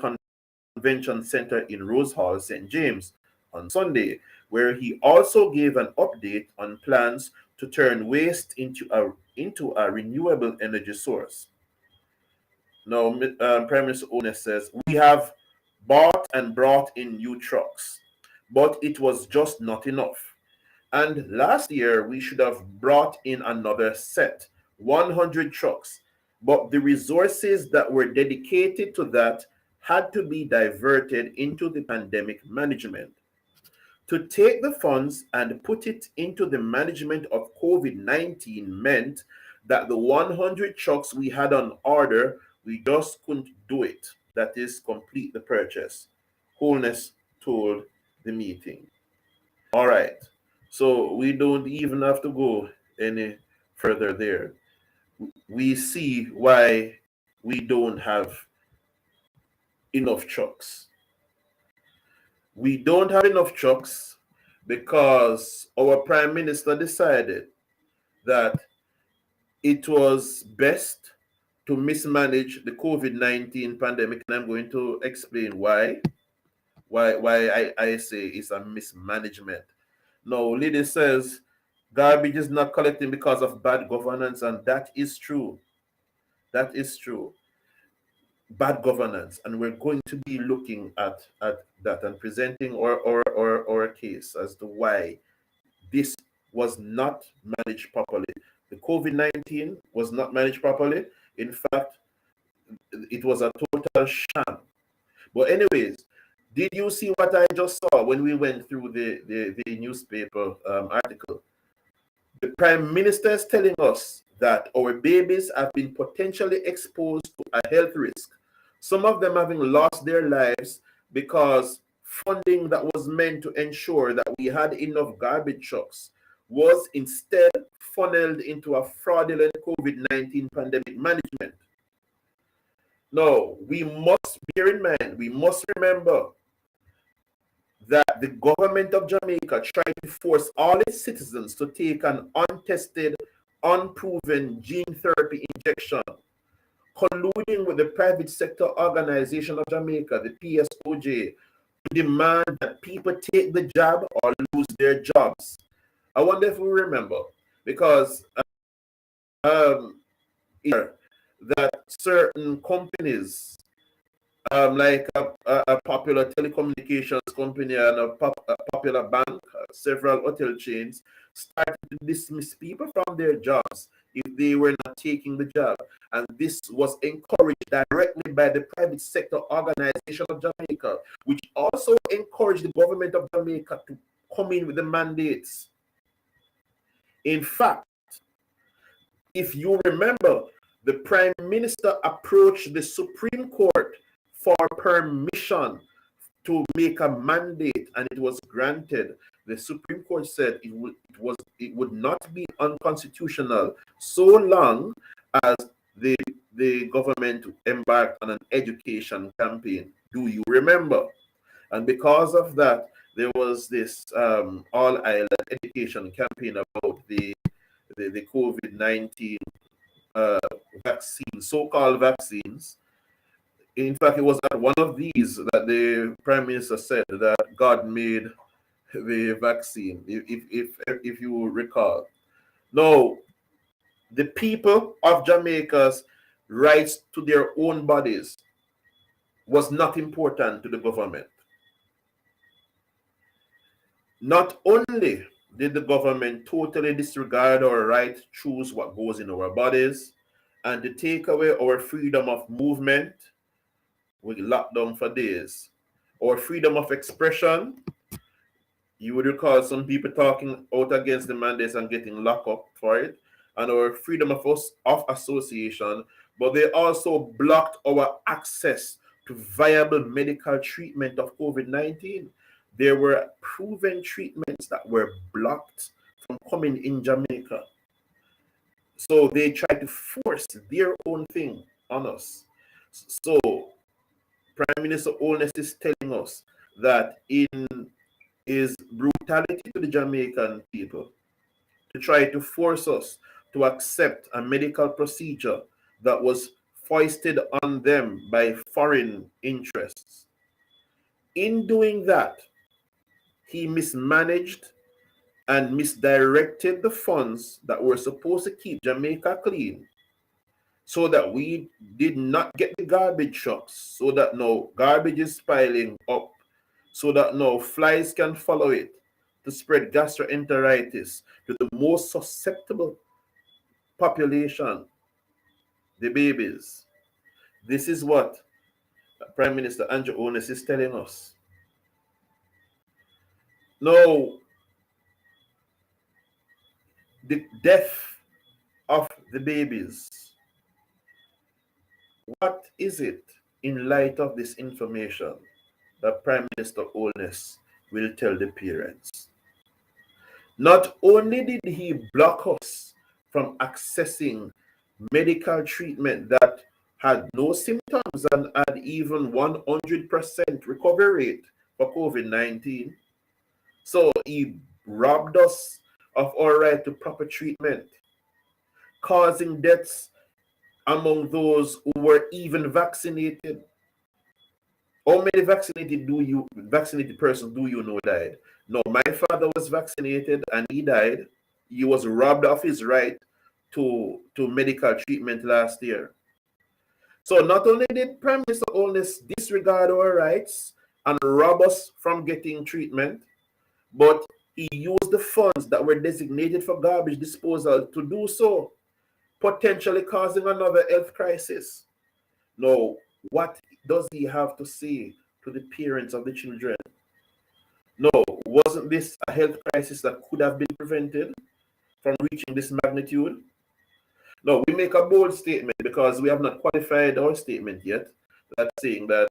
Convention Centre in Rose Hall, St. James, on Sunday, where he also gave an update on plans to turn waste into a renewable energy source. Now, Prime Minister Holness says, we have bought and brought in new trucks, but it was just not enough. And last year, we should have brought in another set, 100 trucks, but the resources that were dedicated to that had to be diverted into the pandemic management. To take the funds and put it into the management of COVID-19 meant that the 100 trucks we had on order, we just couldn't do it. That is, complete the purchase, Holness told the meeting. All right. So we don't even have to go any further there. We see why we don't have enough trucks. We don't have enough trucks because our Prime Minister decided that it was best to mismanage the COVID-19 pandemic, and I'm going to explain why I say it's a mismanagement. Now, Lydia says garbage is not collecting because of bad governance, and that is true. That is true. Bad governance, and we're going to be looking at that and presenting our case as to why this was not managed properly. The COVID-19 was not managed properly. In fact, it was a total sham. But anyways, did you see what I just saw when we went through the newspaper article? The Prime Minister is telling us that our babies have been potentially exposed to a health risk. Some of them having lost their lives because funding that was meant to ensure that we had enough garbage trucks was instead funneled into a fraudulent COVID-19 pandemic management. Now, we must bear in mind, we must remember that the government of Jamaica tried to force all its citizens to take an untested, unproven gene therapy injection, colluding with the private sector organization of Jamaica, the PSOJ, to demand that people take the jab or lose their jobs. I wonder if we remember, because that certain companies, like a popular telecommunications company and a popular bank, several hotel chains, started to dismiss people from their jobs if they were not taking the job. And this was encouraged directly by the private sector organization of Jamaica, which also encouraged the government of Jamaica to come in with the mandates. In fact, if you remember, the Prime Minister approached the Supreme Court for permission to make a mandate, and it was granted. The Supreme Court said it would not be unconstitutional so long as the government embarked on an education campaign. Do you remember? And because of that, there was this all-island education campaign about the COVID-19 vaccines, so-called vaccines. In fact, it was at one of these that the Prime Minister said that God made the vaccine, if you recall. Now, the people of Jamaica's rights to their own bodies was not important to the government. Not only did the government totally disregard our right to choose what goes in our bodies and to take away our freedom of movement, we locked down for days. Our freedom of expression, you would recall some people talking out against the mandates and getting locked up for it, and our freedom of association, but they also blocked our access to viable medical treatment of COVID-19. There were proven treatments that were blocked from coming in Jamaica. So they tried to force their own thing on us. So Prime Minister Holness is telling us that in his brutality to the Jamaican people, to try to force us to accept a medical procedure that was foisted on them by foreign interests. In doing that, he mismanaged and misdirected the funds that were supposed to keep Jamaica clean, so that we did not get the garbage trucks, so that now garbage is piling up, so that now flies can follow it to spread gastroenteritis to the most susceptible population, the babies. This is what Prime Minister Andrew Holness is telling us. Now, the death of the babies, what is it in light of this information that Prime Minister Holness will tell the parents? Not only did he block us from accessing medical treatment that had no symptoms and had even 100% recovery rate for COVID-19, so he robbed us of our right to proper treatment, causing deaths among those who were even vaccinated. How many vaccinated persons do you know died? No, my father was vaccinated and he died. He was robbed of his right to medical treatment last year. So not only did Prime Minister Holness disregard our rights and rob us from getting treatment, but he used the funds that were designated for garbage disposal to do so, potentially causing another health crisis. Now, what does he have to say to the parents of the children? No, wasn't this a health crisis that could have been prevented from reaching this magnitude? No, we make a bold statement because we have not qualified our statement yet. That's saying that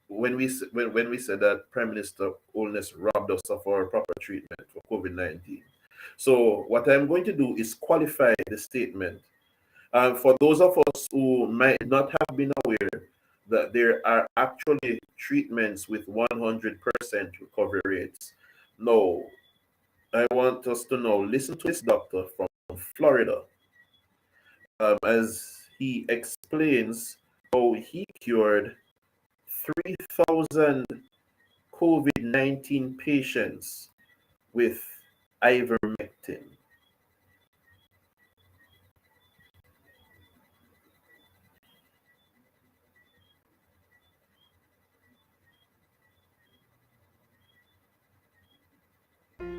when we said that Prime Minister Holness robbed us of our proper treatment for COVID-19. So what I'm going to do is qualify the statement. For those of us who might not have been aware that there are actually treatments with 100% recovery rates. No, I want us to know, listen to this doctor from Florida as he explains how he cured 3,000 COVID-19 patients with ivermectin.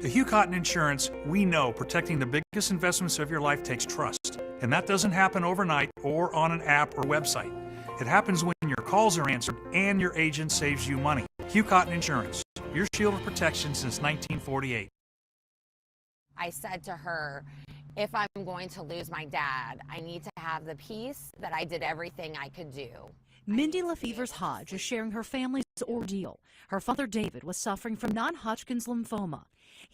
The Hugh Cotton Insurance, we know protecting the biggest investments of your life takes trust. And that doesn't happen overnight or on an app or website. It happens when your calls are answered and your agent saves you money. Hugh Cotton Insurance, your shield of protection since 1948. I said to her, if I'm going to lose my dad, I need to have the peace that I did everything I could do. Mindy Lefevers Hodge is sharing her family's ordeal. Her father, David, was suffering from non-Hodgkin's lymphoma.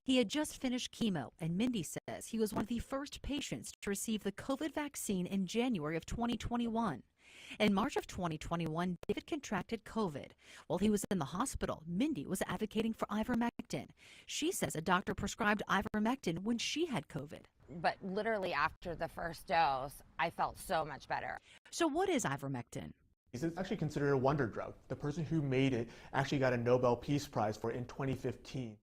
He had just finished chemo, and Mindy says he was one of the first patients to receive the COVID vaccine in January of 2021. In March of 2021, David contracted COVID. While he was in the hospital, Mindy was advocating for ivermectin. She says a doctor prescribed ivermectin when she had COVID. But literally after the first dose, I felt so much better. So what is ivermectin? It's actually considered a wonder drug. The person who made it actually got a Nobel Peace Prize for it in 2015.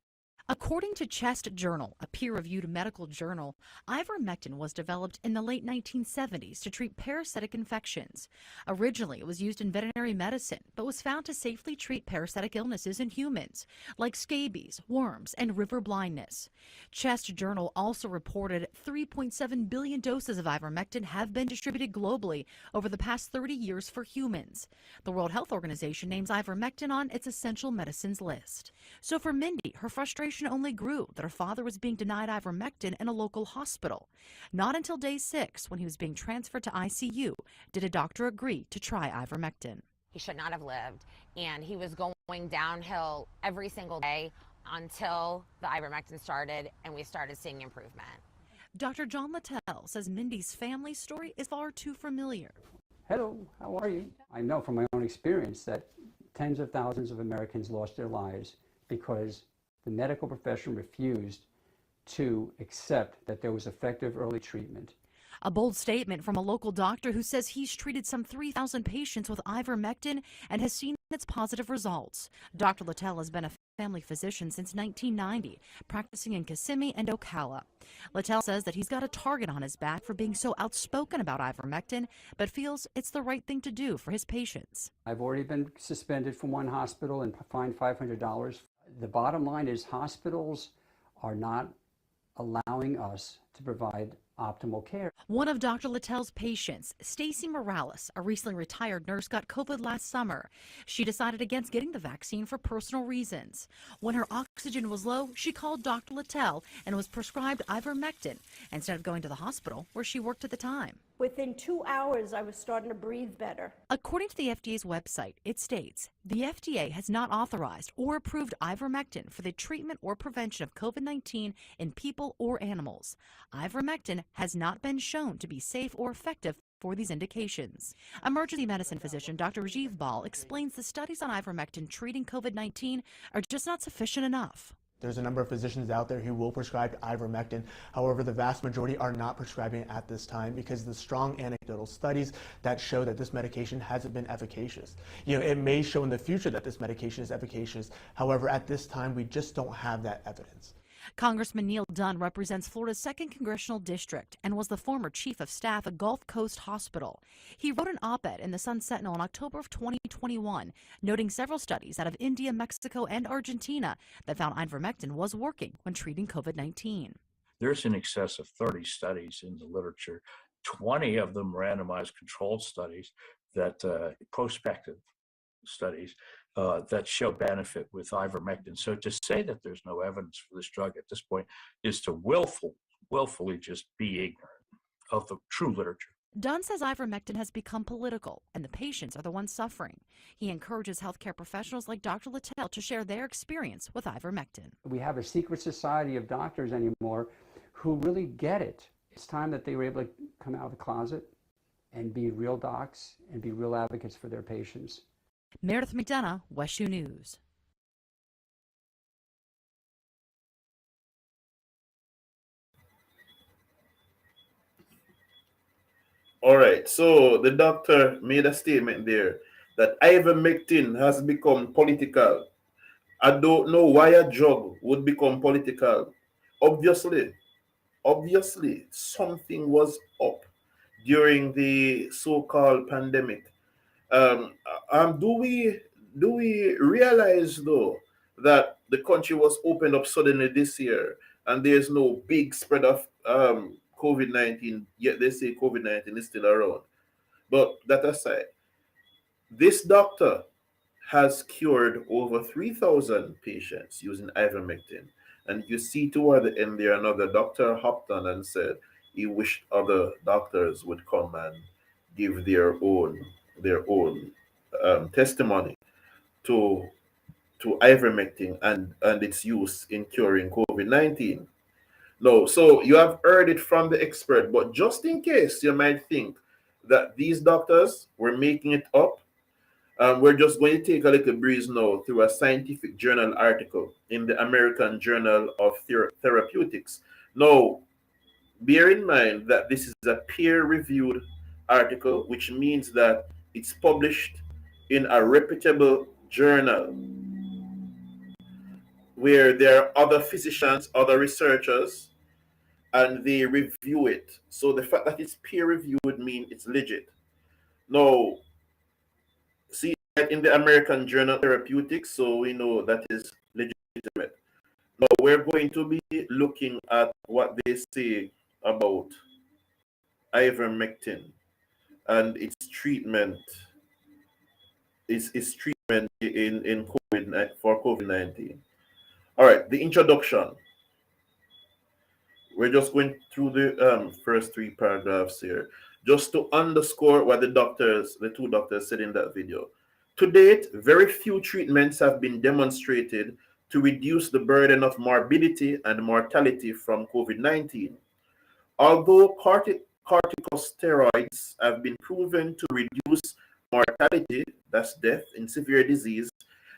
According to Chest Journal, a peer-reviewed medical journal, ivermectin was developed in the late 1970s to treat parasitic infections. Originally, it was used in veterinary medicine, but was found to safely treat parasitic illnesses in humans, like scabies, worms, and river blindness. Chest Journal also reported 3.7 billion doses of ivermectin have been distributed globally over the past 30 years for humans. The World Health Organization names ivermectin on its essential medicines list. So for Mindy, her frustration only grew that her father was being denied ivermectin in a local hospital. Not until day 6, when he was being transferred to ICU, did a doctor agree to try ivermectin. He should not have lived, and he was going downhill every single day until the ivermectin started and we started seeing improvement. Dr. John Littell says Mindy's family story is far too familiar. Hello, how are you? I know from my own experience that tens of thousands of Americans lost their lives because the medical profession refused to accept that there was effective early treatment. A bold statement from a local doctor who says he's treated some 3,000 patients with ivermectin and has seen its positive results. Dr. Littell has been a family physician since 1990, practicing in Kissimmee and Ocala. Littell says that he's got a target on his back for being so outspoken about ivermectin, but feels it's the right thing to do for his patients. I've already been suspended from one hospital and fined $500. The bottom line is hospitals are not allowing us to provide optimal care. One of Dr. Littell's patients, Stacy Morales, a recently retired nurse, got COVID last summer. She decided against getting the vaccine for personal reasons. When her oxygen was low, she called Dr. Littell and was prescribed ivermectin instead of going to the hospital where she worked at the time. Within 2 hours, I was starting to breathe better. According to the FDA's website, it states, the FDA has not authorized or approved ivermectin for the treatment or prevention of COVID-19 in people or animals. Ivermectin has not been shown to be safe or effective for these indications. Emergency medicine physician Dr. Rajiv Bal explains the studies on ivermectin treating COVID-19 are just not sufficient enough. There's a number of physicians out there who will prescribe ivermectin. However, the vast majority are not prescribing it at this time because of the strong anecdotal studies that show that this medication hasn't been efficacious. It may show in the future that this medication is efficacious. However, at this time, we just don't have that evidence. Congressman Neil Dunn represents Florida's 2nd Congressional District and was the former chief of staff at Gulf Coast Hospital. He wrote an op-ed in the Sun Sentinel in October of 2021, noting several studies out of India, Mexico, and Argentina that found ivermectin was working when treating COVID-19. There's in excess of 30 studies in the literature, 20 of them randomized controlled studies that prospective studies that show benefit with ivermectin. So to say that there's no evidence for this drug at this point is to willfully just be ignorant of the true literature. Dunn says ivermectin has become political, and the patients are the ones suffering. He encourages healthcare professionals like Dr. Littell to share their experience with ivermectin. We have a secret society of doctors anymore who really get it. It's time that they were able to come out of the closet and be real docs and be real advocates for their patients. Meredith McDonough, WestU News. All right, so the doctor made a statement there that ivermectin has become political. I don't know why a drug would become political. Obviously, something was up during the so-called pandemic. Do we realize though that the country was opened up suddenly this year and there's no big spread of COVID-19, yet they say COVID-19 is still around? But that aside, this doctor has cured over 3,000 patients using ivermectin. And you see toward the end there, another doctor hopped on and said, he wished other doctors would come and give their own testimony to ivermectin and its use in curing COVID-19. No, so you have heard it from the expert, but just in case you might think that these doctors were making it up, we're just going to take a little breeze now through a scientific journal article in the American Journal of Therapeutics. Now, bear in mind that this is a peer-reviewed article, which means that it's published in a reputable journal where there are other physicians, other researchers, and they review it. So the fact that it's peer-reviewed means it's legit. Now, see that in the American Journal of Therapeutics, so we know that is legitimate. Now we're going to be looking at what they say about ivermectin and its treatment, its treatment in for COVID-19. All right, the introduction. We're just going through the first three paragraphs here, just to underscore what the two doctors said in that video. To date, very few treatments have been demonstrated to reduce the burden of morbidity and mortality from COVID-19. Although corticosteroids have been proven to reduce mortality, that's death, in severe disease,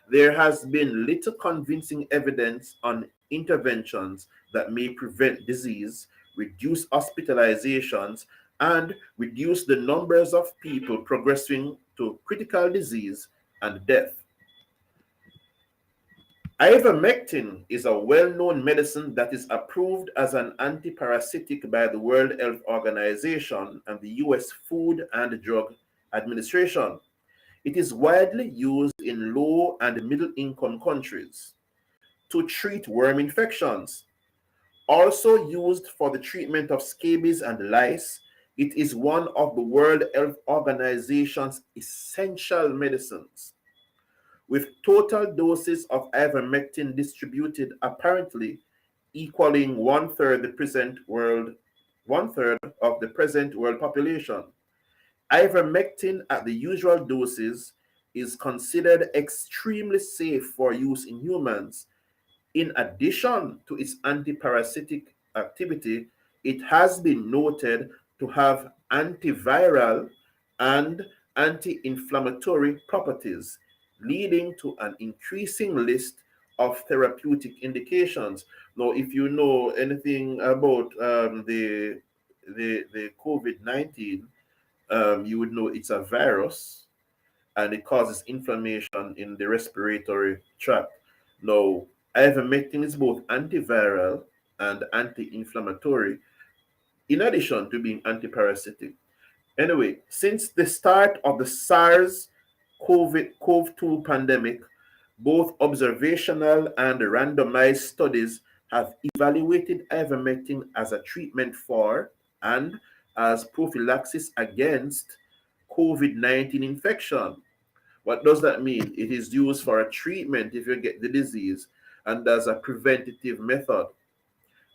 there has been little convincing evidence on interventions that may prevent disease, reduce hospitalizations, and reduce the numbers of people progressing to critical disease and death. Ivermectin is a well-known medicine that is approved as an antiparasitic by the World Health Organization and the U.S. Food and Drug Administration. It is widely used in low and middle-income countries to treat worm infections. Also used for the treatment of scabies and lice, it is one of the World Health Organization's essential medicines. With total doses of ivermectin distributed apparently equaling one-third of the present world population. Ivermectin at the usual doses is considered extremely safe for use in humans. In addition to its antiparasitic activity, it has been noted to have antiviral and anti-inflammatory properties, leading to an increasing list of therapeutic indications. Now, if you know anything about the COVID-19, you would know it's a virus and it causes inflammation in the respiratory tract. Now, ivermectin is both antiviral and anti-inflammatory, in addition to being antiparasitic. Anyway, since the start of the SARS-CoV-2 pandemic, both observational and randomized studies have evaluated ivermectin as a treatment for and as prophylaxis against COVID-19 infection. What does that mean? It is used for a treatment if you get the disease and as a preventative method.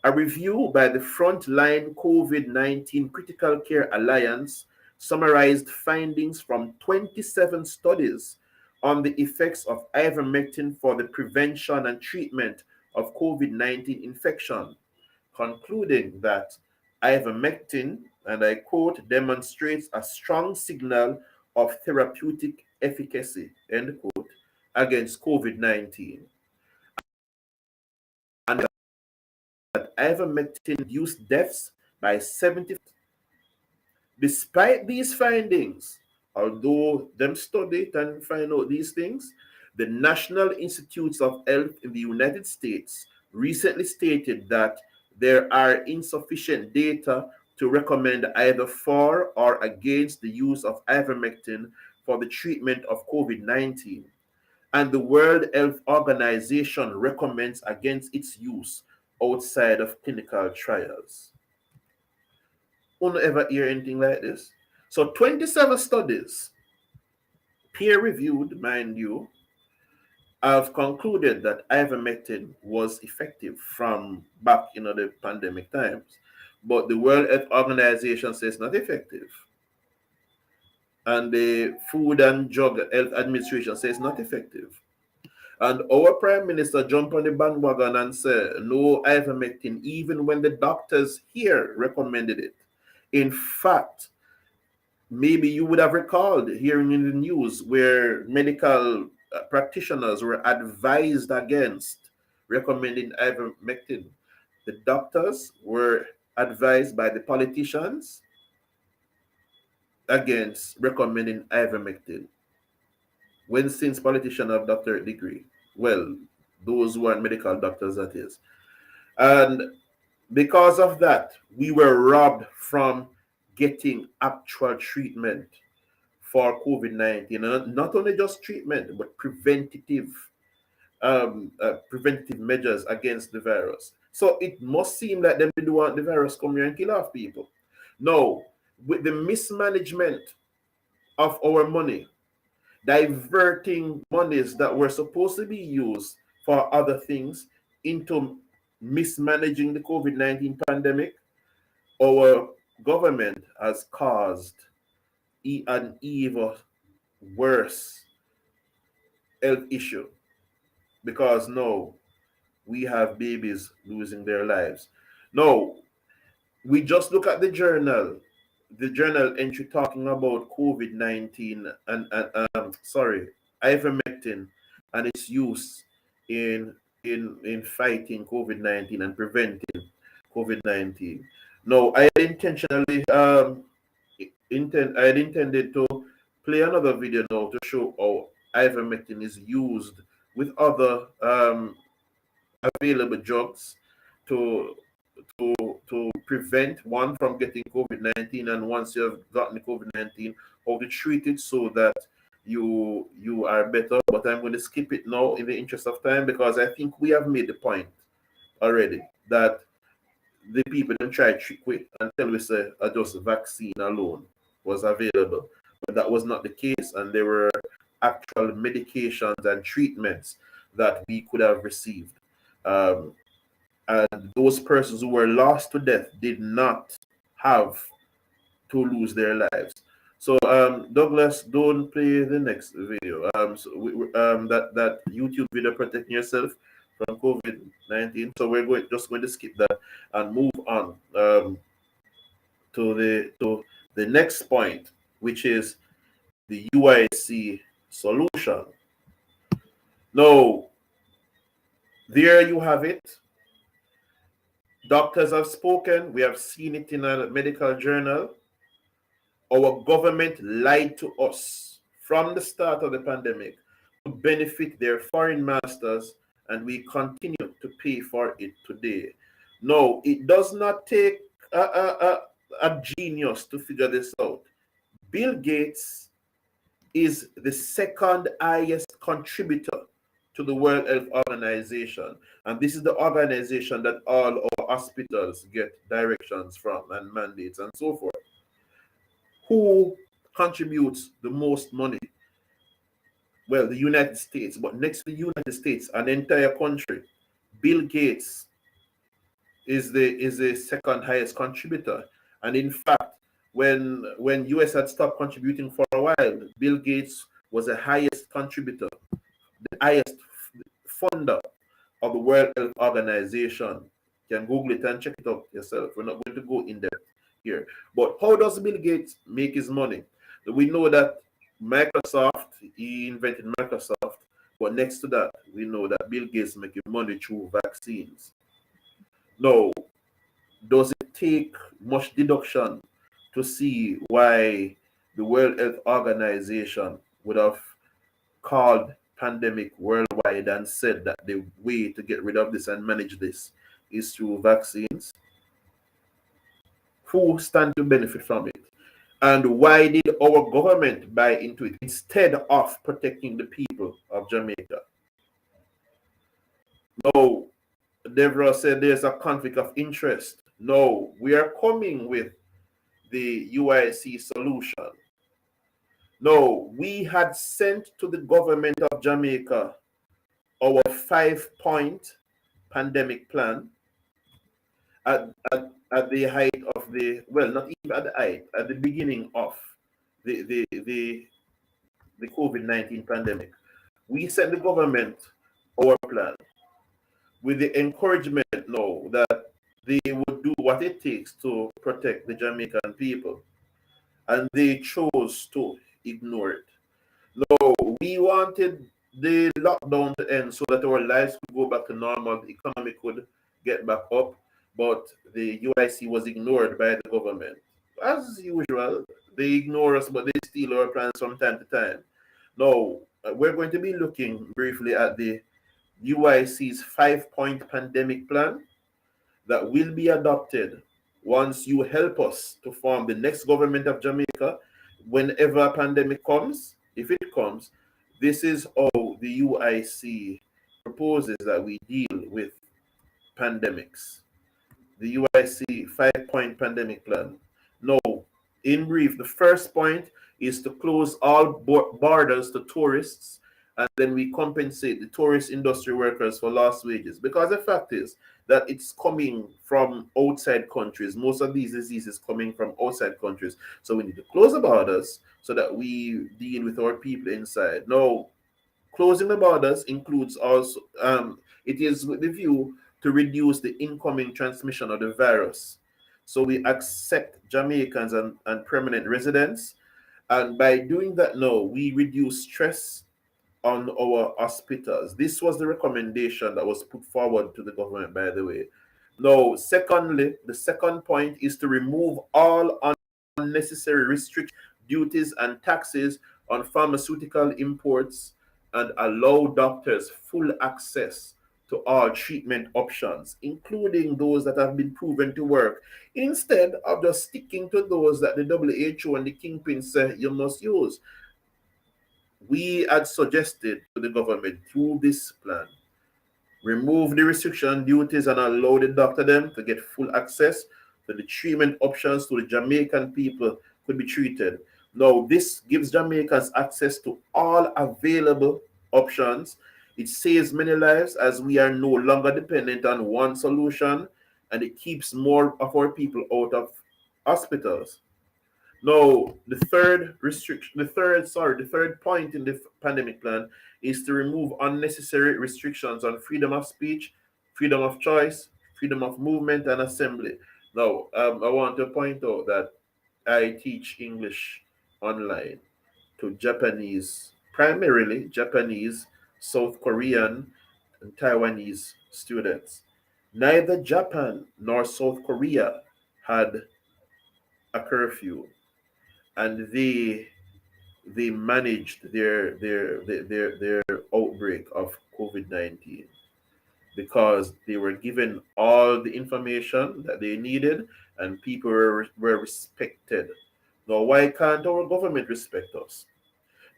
A review by the Frontline COVID-19 Critical Care Alliance summarized findings from 27 studies on the effects of ivermectin for the prevention and treatment of COVID-19 infection, concluding that ivermectin, and I quote, demonstrates a strong signal of therapeutic efficacy, end quote, against COVID-19. And that ivermectin reduced deaths by 70%. Despite these findings, although them study it and find out these things, the National Institutes of Health in the United States recently stated that there are insufficient data to recommend either for or against the use of ivermectin for the treatment of COVID-19. And the World Health Organization recommends against its use outside of clinical trials. Won't ever hear anything like this? So 27 studies, peer-reviewed, mind you, have concluded that ivermectin was effective from back in the pandemic times. but the World Health Organization says not effective. And the Food and Drug Health Administration says not effective. And our Prime Minister jumped on the bandwagon and said no ivermectin, even when the doctors here recommended it. In fact, maybe you would have recalled hearing in the news where medical practitioners were advised against recommending ivermectin. The doctors were advised by the politicians against recommending ivermectin. When since politicians have doctorate degree, well, those who are medical doctors, that is. And because of that, we were robbed from getting actual treatment for COVID-19. And not only just treatment, but preventative measures against the virus. So it must seem like they do want the virus come here and kill off people. No, with the mismanagement of our money, diverting monies that were supposed to be used for other things into mismanaging the COVID-19 pandemic, our government has caused an even worse health issue, because now we have babies losing their lives. No, we just look at the journal entry talking about COVID-19 and ivermectin and its use in fighting COVID-19 and preventing COVID-19. No, I intentionally I had intended to play another video now to show how ivermectin is used with other available drugs to prevent one from getting COVID-19, and once you have gotten the COVID-19, how to treat it so that you are better. But I'm going to skip it now in the interest of time, because I think we have made the point already that the people don't try to trick with and tell us just vaccine alone was available, but that was not the case, and there were actual medications and treatments that we could have received. And those persons who were lost to death did not have to lose their lives. So Douglas, don't play the next video. That YouTube video, protecting yourself from COVID-19. So we're just going to skip that and move on to the next point, which is the UIC solution. Now, there you have it. Doctors have spoken. We have seen it in a medical journal. Our government lied to us from the start of the pandemic to benefit their foreign masters, and we continue to pay for it today. No, it does not take a genius to figure this out. Bill Gates is the second highest contributor to the World Health Organization. And this is the organization that all our hospitals get directions from and mandates and so forth. Who contributes the most money? Well, the United States. But next to the United States, an entire country, Bill Gates is the second highest contributor. And in fact, when US had stopped contributing for a while, Bill Gates was the highest contributor, the highest funder of the World Health Organization. You can Google it and check it out yourself. We're not going to go in depth here. But how does Bill Gates make his money? We know that Microsoft, he invented Microsoft, but next to that, we know that Bill Gates making money through vaccines. Now, does it take much deduction to see why the World Health Organization would have called pandemic worldwide and said that the way to get rid of this and manage this is through vaccines? Who stand to benefit from it? And why did our government buy into it instead of protecting the people of Jamaica? No, Deborah said there's a conflict of interest. No, we are coming with the UIC solution. No, we had sent to the government of Jamaica our 5-point pandemic plan. At at the height of the, well, not even at the height, at the beginning of the COVID-19 pandemic, we sent the government our plan with the encouragement now that they would do what it takes to protect the Jamaican people. And they chose to ignore it. No, we wanted the lockdown to end so that our lives could go back to normal, the economy could get back up, but the UIC was ignored by the government. As usual, they ignore us, but they steal our plans from time to time. Now, we're going to be looking briefly at the UIC's 5-point pandemic plan that will be adopted once you help us to form the next government of Jamaica whenever a pandemic comes. If it comes, this is how the UIC proposes that we deal with pandemics. The UIC 5-point pandemic plan. Now, in brief, the first point is to close all borders to tourists, and then we compensate the tourist industry workers for lost wages. Because the fact is that it's coming from outside countries. Most of these diseases coming from outside countries. So we need to close the borders so that we deal with our people inside. Now, closing the borders includes also, it is with the view to reduce the incoming transmission of the virus. So we accept Jamaicans and permanent residents. And by doing that now, we reduce stress on our hospitals. This was the recommendation that was put forward to the government, by the way. Now, secondly, the second point is to remove all unnecessary restrictions, duties, and taxes on pharmaceutical imports and allow doctors full access to all treatment options, including those that have been proven to work, instead of just sticking to those that the WHO and the kingpin say you must use. We had suggested to the government through this plan, remove the restriction duties and allow the doctor them to get full access to the treatment options so the Jamaican people could be treated. Now, this gives Jamaicans access to all available options. It saves many lives as we are no longer dependent on one solution, and it keeps more of our people out of hospitals. Now, the third point in the pandemic plan is to remove unnecessary restrictions on freedom of speech, freedom of choice, freedom of movement and assembly. Now, I want to point out that I teach English online to Japanese, primarily Japanese, South Korean, and Taiwanese students. Neither Japan nor South Korea had a curfew, and they managed their outbreak of COVID-19 because they were given all the information that they needed and people were respected. Now, why can't our government respect us?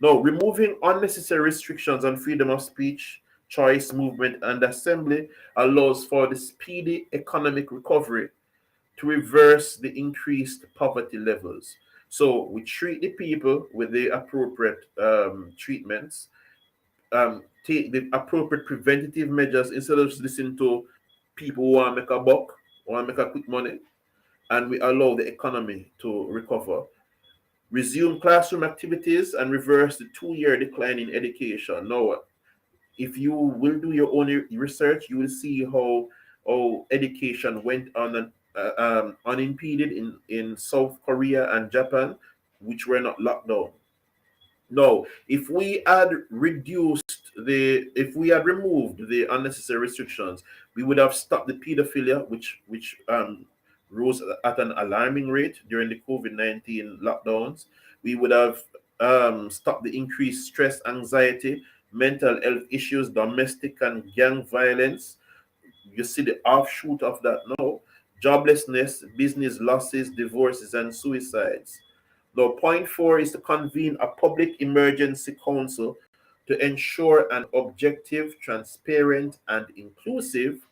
Now, removing unnecessary restrictions on freedom of speech, choice, movement, and assembly allows for the speedy economic recovery to reverse the increased poverty levels. So we treat the people with the appropriate treatments, take the appropriate preventative measures instead of listening to people who want to make a buck, want to make a quick money, and we allow the economy to recover. Resume classroom activities and reverse the 2-year decline in education. Now, if you will do your own research, you will see how education went on unimpeded in South Korea and Japan, which were not locked down. No, if we had removed the unnecessary restrictions, we would have stopped the pedophilia, which rose at an alarming rate during the COVID-19 lockdowns. We would have stopped the increased stress, anxiety, mental health issues, domestic and gang violence. You see the offshoot of that now: joblessness, business losses, divorces, and suicides. Now, point 4 is to convene a public emergency council to ensure an objective, transparent, and inclusive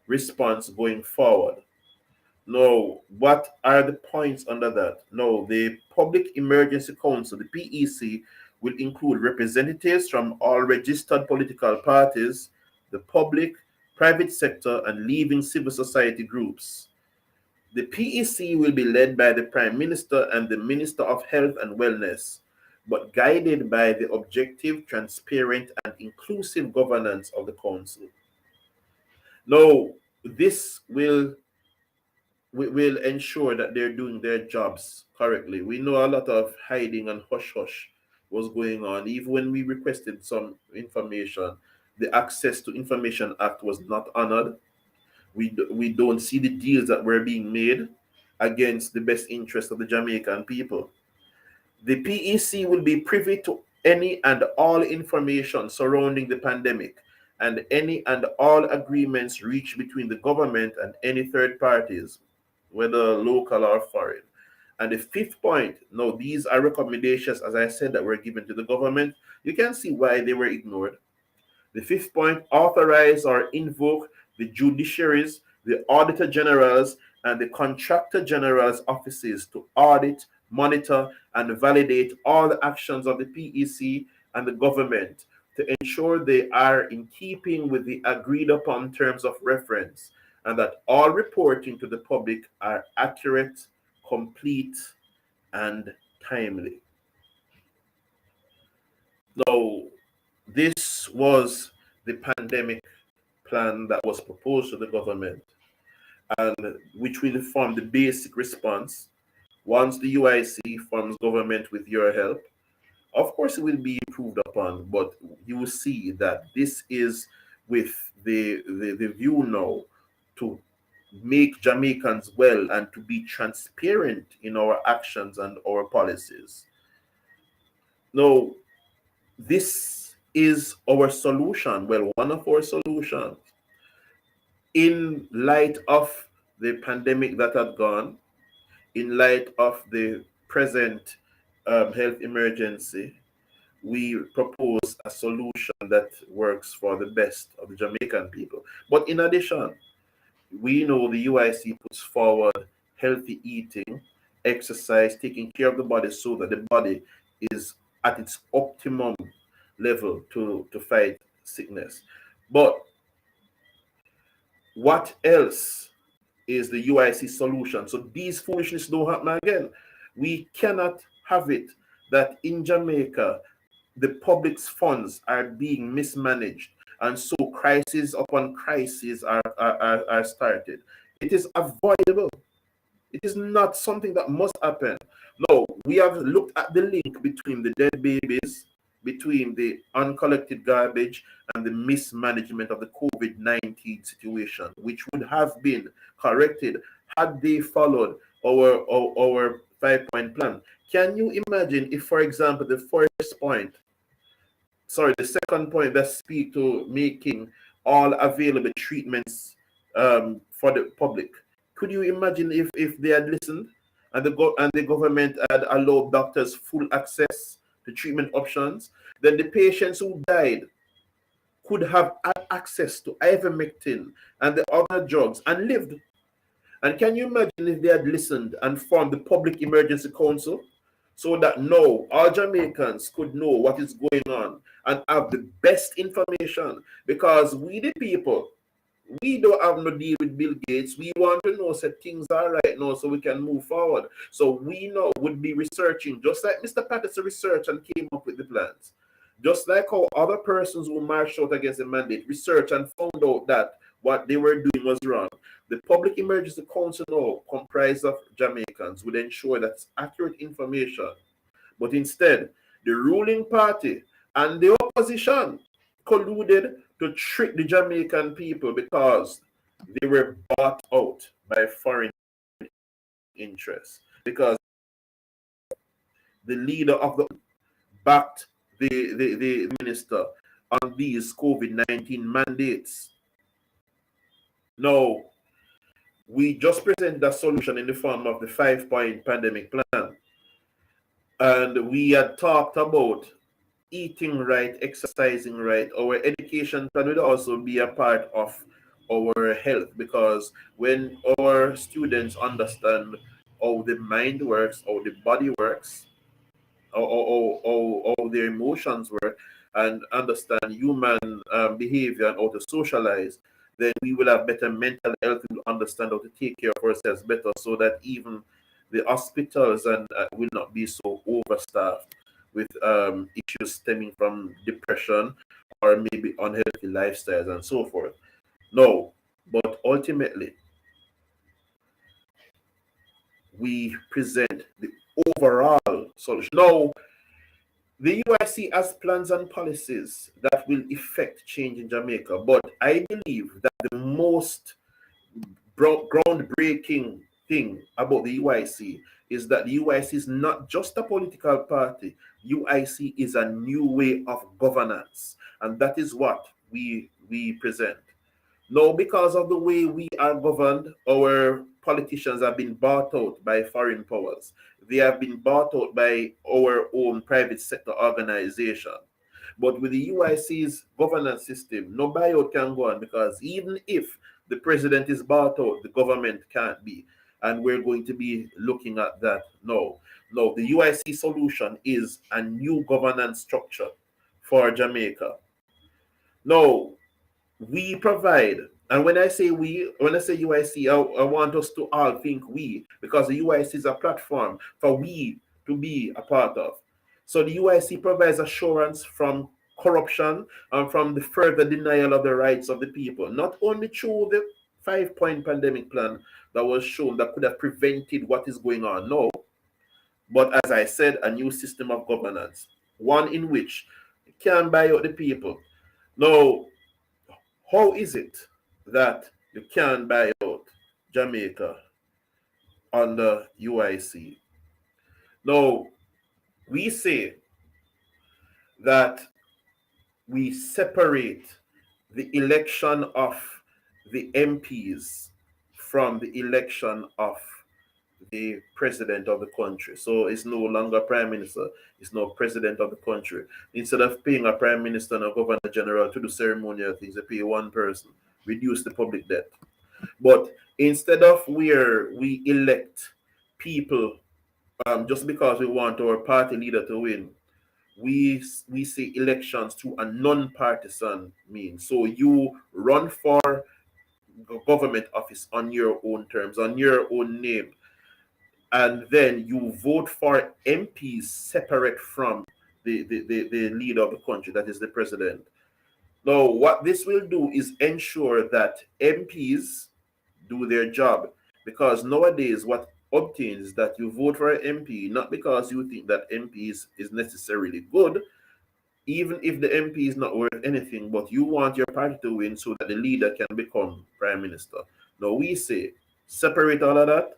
response going forward. Now, what are the points under that? Now, the Public Emergency Council, the PEC, will include representatives from all registered political parties, the public, private sector, and leading civil society groups. The PEC will be led by the Prime Minister and the Minister of Health and Wellness, but guided by the objective, transparent, and inclusive governance of the Council. Now, this will ensure that they're doing their jobs correctly. We know a lot of hiding and hush-hush was going on. Even when we requested some information, the Access to Information Act was not honored. We don't see the deals that were being made against the best interest of the Jamaican people. The PEC will be privy to any and all information surrounding the pandemic and any and all agreements reached between the government and any third parties, whether local or foreign. And the fifth point, now these are recommendations, as I said, that were given to the government. You can see why they were ignored. The fifth point, authorize or invoke the judiciaries, the auditor generals, and the contractor general's offices to audit, monitor, and validate all the actions of the PEC and the government to ensure they are in keeping with the agreed upon terms of reference, and that all reporting to the public are accurate, complete, and timely. Now, this was the pandemic plan that was proposed to the government, and which will form the basic response. Once the UIC forms government with your help, of course it will be improved upon, but you will see that this is with the view now to make Jamaicans well and to be transparent in our actions and our policies. Now, this is our solution. Well, one of our solutions in light of the pandemic that had gone, in light of the present health emergency, we propose a solution that works for the best of the Jamaican people. But in addition, we know the UIC puts forward healthy eating, exercise, taking care of the body so that the body is at its optimum level to fight sickness. But what else is the UIC solution? So these foolishness don't happen again. We cannot have it that in Jamaica, the public's funds are being mismanaged, and so crisis upon crisis are started. It is avoidable. It is not something that must happen. No, we have looked at the link between the dead babies, between the uncollected garbage, and the mismanagement of the COVID-19 situation, which would have been corrected had they followed our 5-point plan. Can you imagine if, for example, the second point that speak to making all available treatments for the public? Could you imagine if they had listened and the government had allowed doctors full access to treatment options? Then the patients who died could have had access to ivermectin and the other drugs and lived. And can you imagine if they had listened and formed the Public Emergency Council so that now all Jamaicans could know what is going on and have the best information? Because we the people, we don't have no deal with Bill Gates. We want to know that things are right now so we can move forward. So we know would be researching, just like Mr. Patterson researched and came up with the plans. Just like how other persons who marched out against the mandate researched and found out that what they were doing was wrong. The Public Emergency Council now, comprised of Jamaicans, would ensure that's accurate information. But instead, the ruling party and the opposition colluded to trick the Jamaican people because they were bought out by foreign interests. Because the leader of the backed the minister on these COVID-19 mandates. Now, we just present that solution in the form of the 5-point pandemic plan. And we had talked about eating right, exercising right. Our education plan will also be a part of our health, because when our students understand how the mind works, how the body works, how their emotions work, and understand human behavior and how to socialize, then we will have better mental health. We will understand how to take care of ourselves better, so that even the hospitals and will not be so overstaffed with issues stemming from depression or maybe unhealthy lifestyles and so forth. No, but ultimately, we present the overall solution. Now, the UIC has plans and policies that will effect change in Jamaica, but I believe that the most groundbreaking thing about the UIC is that the UIC is not just a political party. UIC is a new way of governance, and that is what we present. Now, because of the way we are governed, our politicians have been bought out by foreign powers. They have been bought out by our own private sector organization. But with the UIC's governance system, no buyout can go on, because even if the president is bought out, the government can't be. And we're going to be looking at that now. No, the UIC solution is a new governance structure for Jamaica. Now, we provide, and when I say UIC, I want us to all think we, because the UIC is a platform for we to be a part of. So the UIC provides assurance from corruption and from the further denial of the rights of the people, not only through the 5-point pandemic plan that was shown that could have prevented what is going on now, but as I said, a new system of governance, one in which you can buy out the people. Now, how is it that you can buy out Jamaica under UIC? Now, we say that we separate the election of the MPs from the election of the president of the country. So it's no longer prime minister, it's now president of the country. Instead of paying a prime minister and a governor general to do ceremonial things, they pay one person, reduce the public debt. But instead of where we elect people just because we want our party leader to win, we say elections through a non-partisan means. So you run for government office on your own terms, on your own name, and then you vote for MPs separate from the leader of the country, that is the president. Now, what this will do is ensure that MPs do their job, because nowadays what obtains is that you vote for an MP not because you think that MP is necessarily good, even if the MP is not worth anything, but you want your party to win so that the leader can become prime minister. Now we say separate all of that,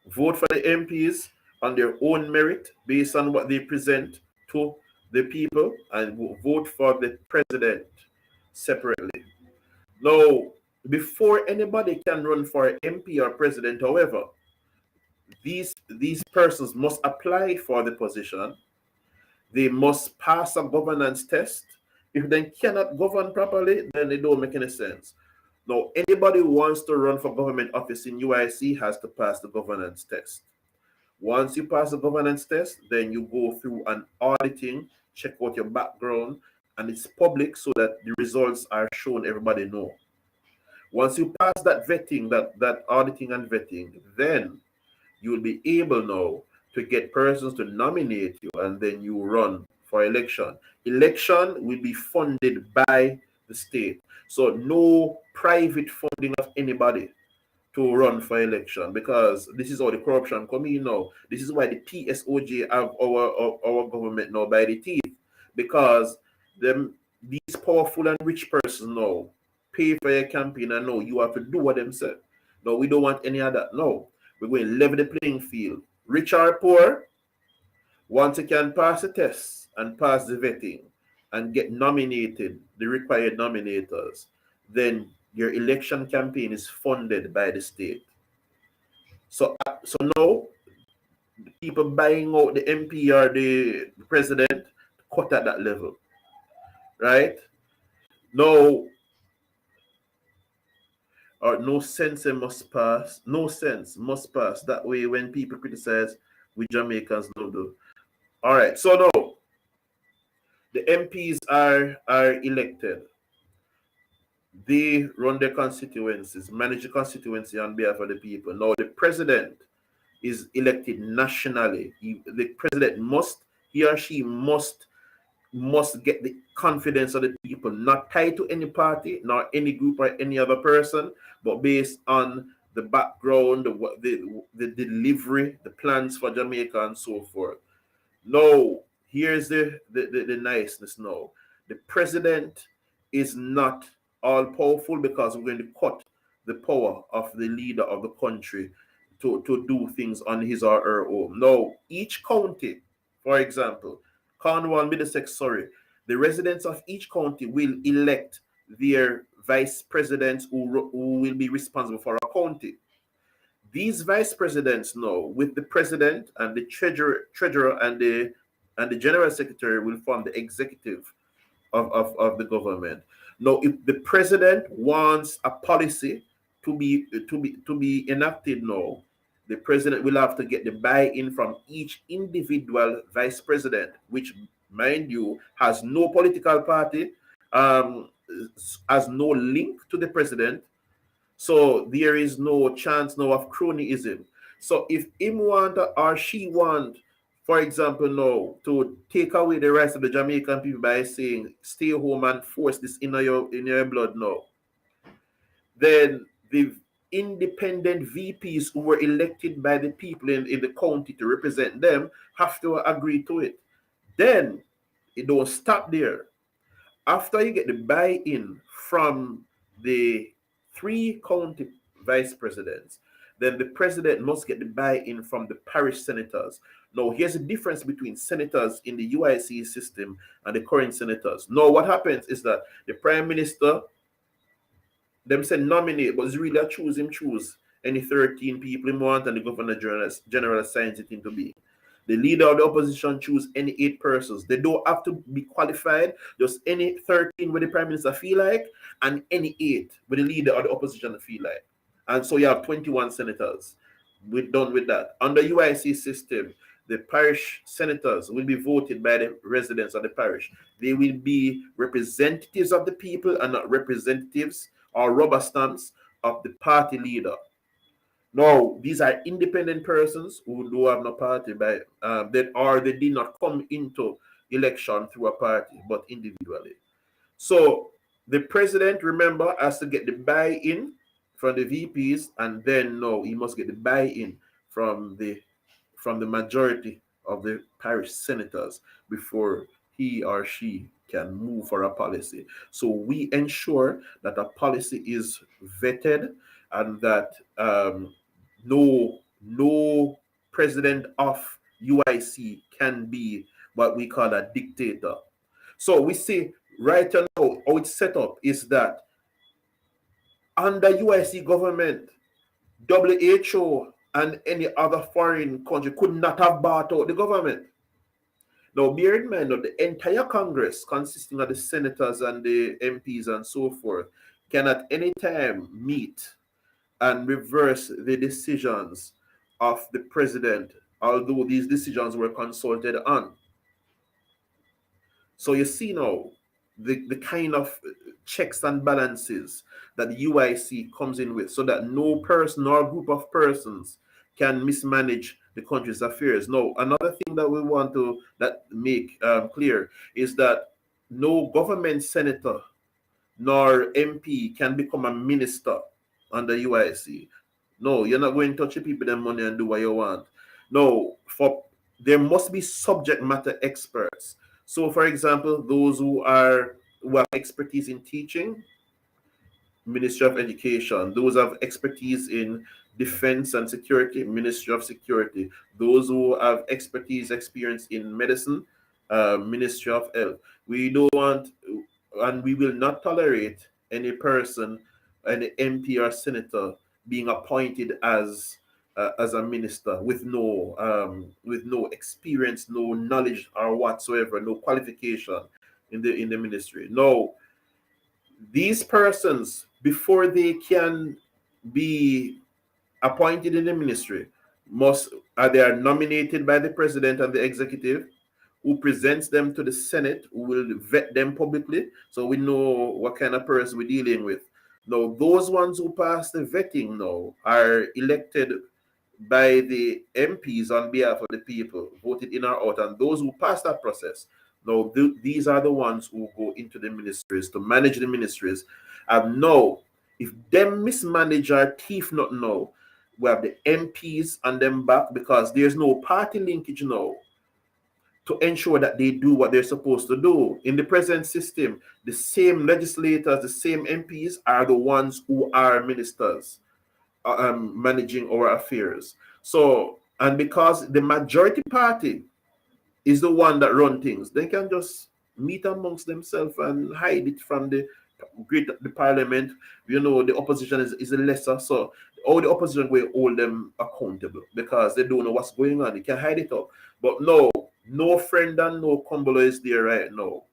vote for the MPs on their own merit based on what they present to the people, and vote for the president separately. Now, before anybody can run for MP or president, however, these persons must apply for the position. They must pass a governance test. If they cannot govern properly, then they don't make any sense. Now, anybody who wants to run for government office in UIC has to pass the governance test. Once you pass the governance test, then you go through an auditing, check out your background, and it's public so that the results are shown, everybody know. Once you pass that vetting, that auditing and vetting, then you will be able now to get persons to nominate you, and then you run for election. Election will be funded by the state. So no private funding of anybody to run for election, because this is how the corruption come in now. This is why the PSOJ have our government now by the teeth, because these powerful and rich persons now pay for your campaign, and now you have to do what them said. No, we don't want any of that. No, we're going to level the playing field. Rich or poor, once you can pass the test and pass the vetting and get nominated, the required nominators, then your election campaign is funded by the state. So now, people buying out the MP or the president cut at that level, right? No, or no sense must pass. No sense must pass. That way, when people criticize, we Jamaicans don't do. All right. So now, the MPs are elected. They run their constituencies, manage the constituency on behalf of the people. Now, the president is elected nationally. The president he or she must get the confidence of the people, not tied to any party, nor any group or any other person, but based on the background, the delivery, the plans for Jamaica, and so forth. Now, here's the niceness now. The president is not all powerful, because we're going to cut the power of the leader of the country to do things on his or her own. Now, each county, for example, Cornwall, Middlesex, Surrey, the residents of each county will elect their vice presidents who will be responsible for a county. These vice presidents now, with the president and the treasurer and the general secretary, will form the executive of the government. Now, if the president wants a policy to be enacted now, the president will have to get the buy-in from each individual vice president, which, mind you, has no political party, has no link to the president. So there is no chance now of cronyism. So if him want or she want, for example, now to take away the rights of the Jamaican people by saying stay home and force this in your blood now, then the independent VPs who were elected by the people in the county to represent them have to agree to it. Then it don't stop there. After you get the buy-in from the 3 county vice presidents, then the president must get the buy-in from the parish senators. Now, here's the difference between senators in the UIC system and the current senators. Now, what happens is that the prime minister, them say nominate, but it's really a choose any 13 people he want, and the governor general assigns it into being. The leader of the opposition choose any 8 persons. They don't have to be qualified, just any 13 where the prime minister feel like, and any 8 where the leader of the opposition feel like. And so you have 21 senators. We're done with that. Under UIC system, the parish senators will be voted by the residents of the parish. They will be representatives of the people and not representatives or rubber stamps of the party leader. Now, these are independent persons who do have no party they did not come into election through a party, but individually. So the president, remember, has to get the buy-in from the VPs, and then no, he must get the buy-in from the majority of the parish senators before he or she can move for a policy. So we ensure that a policy is vetted, and that no president of UIC can be what we call a dictator. So we see right now how it's set up is that under UIC government, WHO and any other foreign country could not have bought out the government. Now, bear in mind that the entire Congress, consisting of the senators and the MPs and so forth, can at any time meet and reverse the decisions of the president, although these decisions were consulted on. So you see now the kind of checks and balances that the UIC comes in with, so that no person or group of persons can mismanage the country's affairs. Now, another thing that we want to make clear is that no government senator nor MP can become a minister under UIC. No, you're not going to touch the people their money and do what you want. No, there must be subject matter experts. So, for example, those who have expertise in teaching, Ministry of Education. Those who have expertise in defense and security, Ministry of Security. Those who have experience in medicine, Ministry of Health. We don't want, and we will not tolerate any person, any MP or senator being appointed as a minister with no experience, no knowledge or whatsoever, no qualification in the ministry. No, these persons, before they can be appointed in the ministry, they are nominated by the president and the executive, who presents them to the Senate, who will vet them publicly, so we know what kind of person we're dealing with. Now, those ones who pass the vetting now are elected by the MPs on behalf of the people, voted in or out, and those who pass that process, now these are the ones who go into the ministries to manage the ministries. And now, if them mismanage our teeth not now, we have the MPs on them back because there's no party linkage now to ensure that they do what they're supposed to do. In the present system, the same legislators, the same MPs are the ones who are ministers managing our affairs. So, and because the majority party is the one that run things, they can just meet amongst themselves and hide it from the parliament. You know, the opposition is a lesser, so all the opposition will hold them accountable because they don't know what's going on. They can hide it up. But no friend and no Kumbolo is there right now.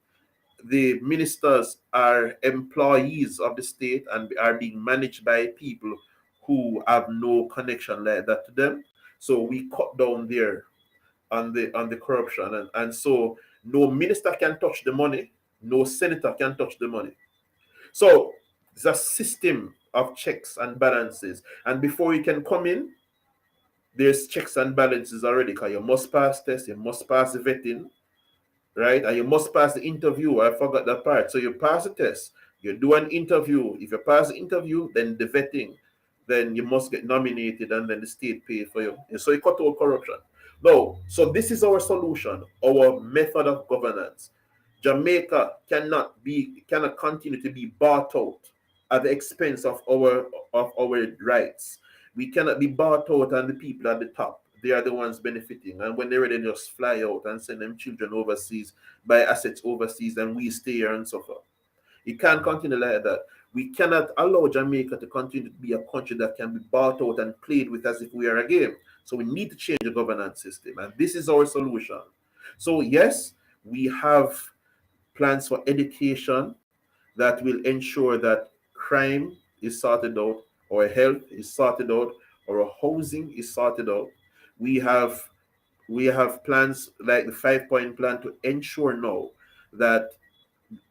The ministers are employees of the state and are being managed by people who have no connection like that to them. So we cut down there on the corruption, and so no minister can touch the money, no senator can touch the money. So it's a system of checks and balances, and before you can come in, there's checks and balances already, because you must pass tests, you must pass the vetting, right? And you must pass the interview. I forgot that part. So you pass the test, you do an interview. If you pass the interview, then the vetting, then you must get nominated, and then the state pay for you. And so you cut out corruption. No, so this is our solution, our method of governance. Jamaica cannot continue to be bought out at the expense of our rights. We cannot be bought out, and the people at the top, they are the ones benefiting. And when they're ready, they just fly out and send them children overseas, buy assets overseas, and we stay here and suffer. It can't continue like that. We cannot allow Jamaica to continue to be a country that can be bought out and played with as if we are a game. So we need to change the governance system, and this is our solution. So yes, we have plans for education that will ensure that crime is sorted out, our health is sorted out, our housing is sorted out. We have plans like the 5-point plan to ensure now that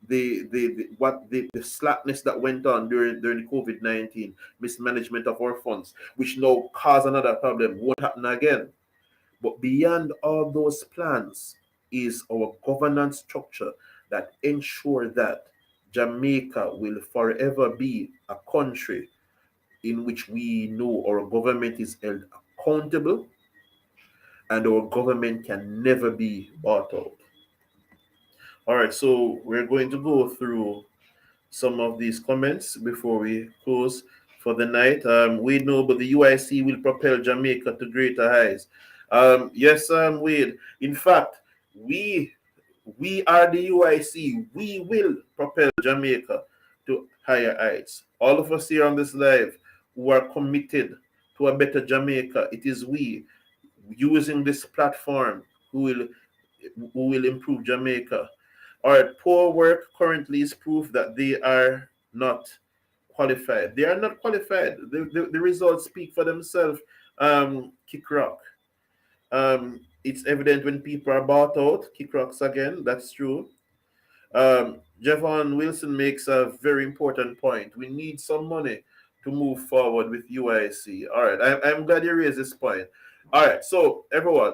the slackness that went on during the COVID-19 mismanagement of our funds, which now cause another problem, won't happen again. But beyond all those plans is our governance structure that ensure that Jamaica will forever be a country in which we know our government is held accountable and our government can never be bought out. All right, so we're going to go through some of these comments before we close for the night. We know, but the UIC will propel Jamaica to greater heights. Yes, Wade. In fact, we are the UIC. We will propel Jamaica to higher heights. All of us here on this live who are committed to a better Jamaica, it is we using this platform who will improve Jamaica. All right, poor work currently is proof that they are not qualified. They are not qualified. The results speak for themselves. Kick Rock. It's evident when people are bought out. Kick Rocks again. That's true. Javon Wilson makes a very important point. We need some money to move forward with UIC. All right, I'm glad you raised this point. All right, so everyone,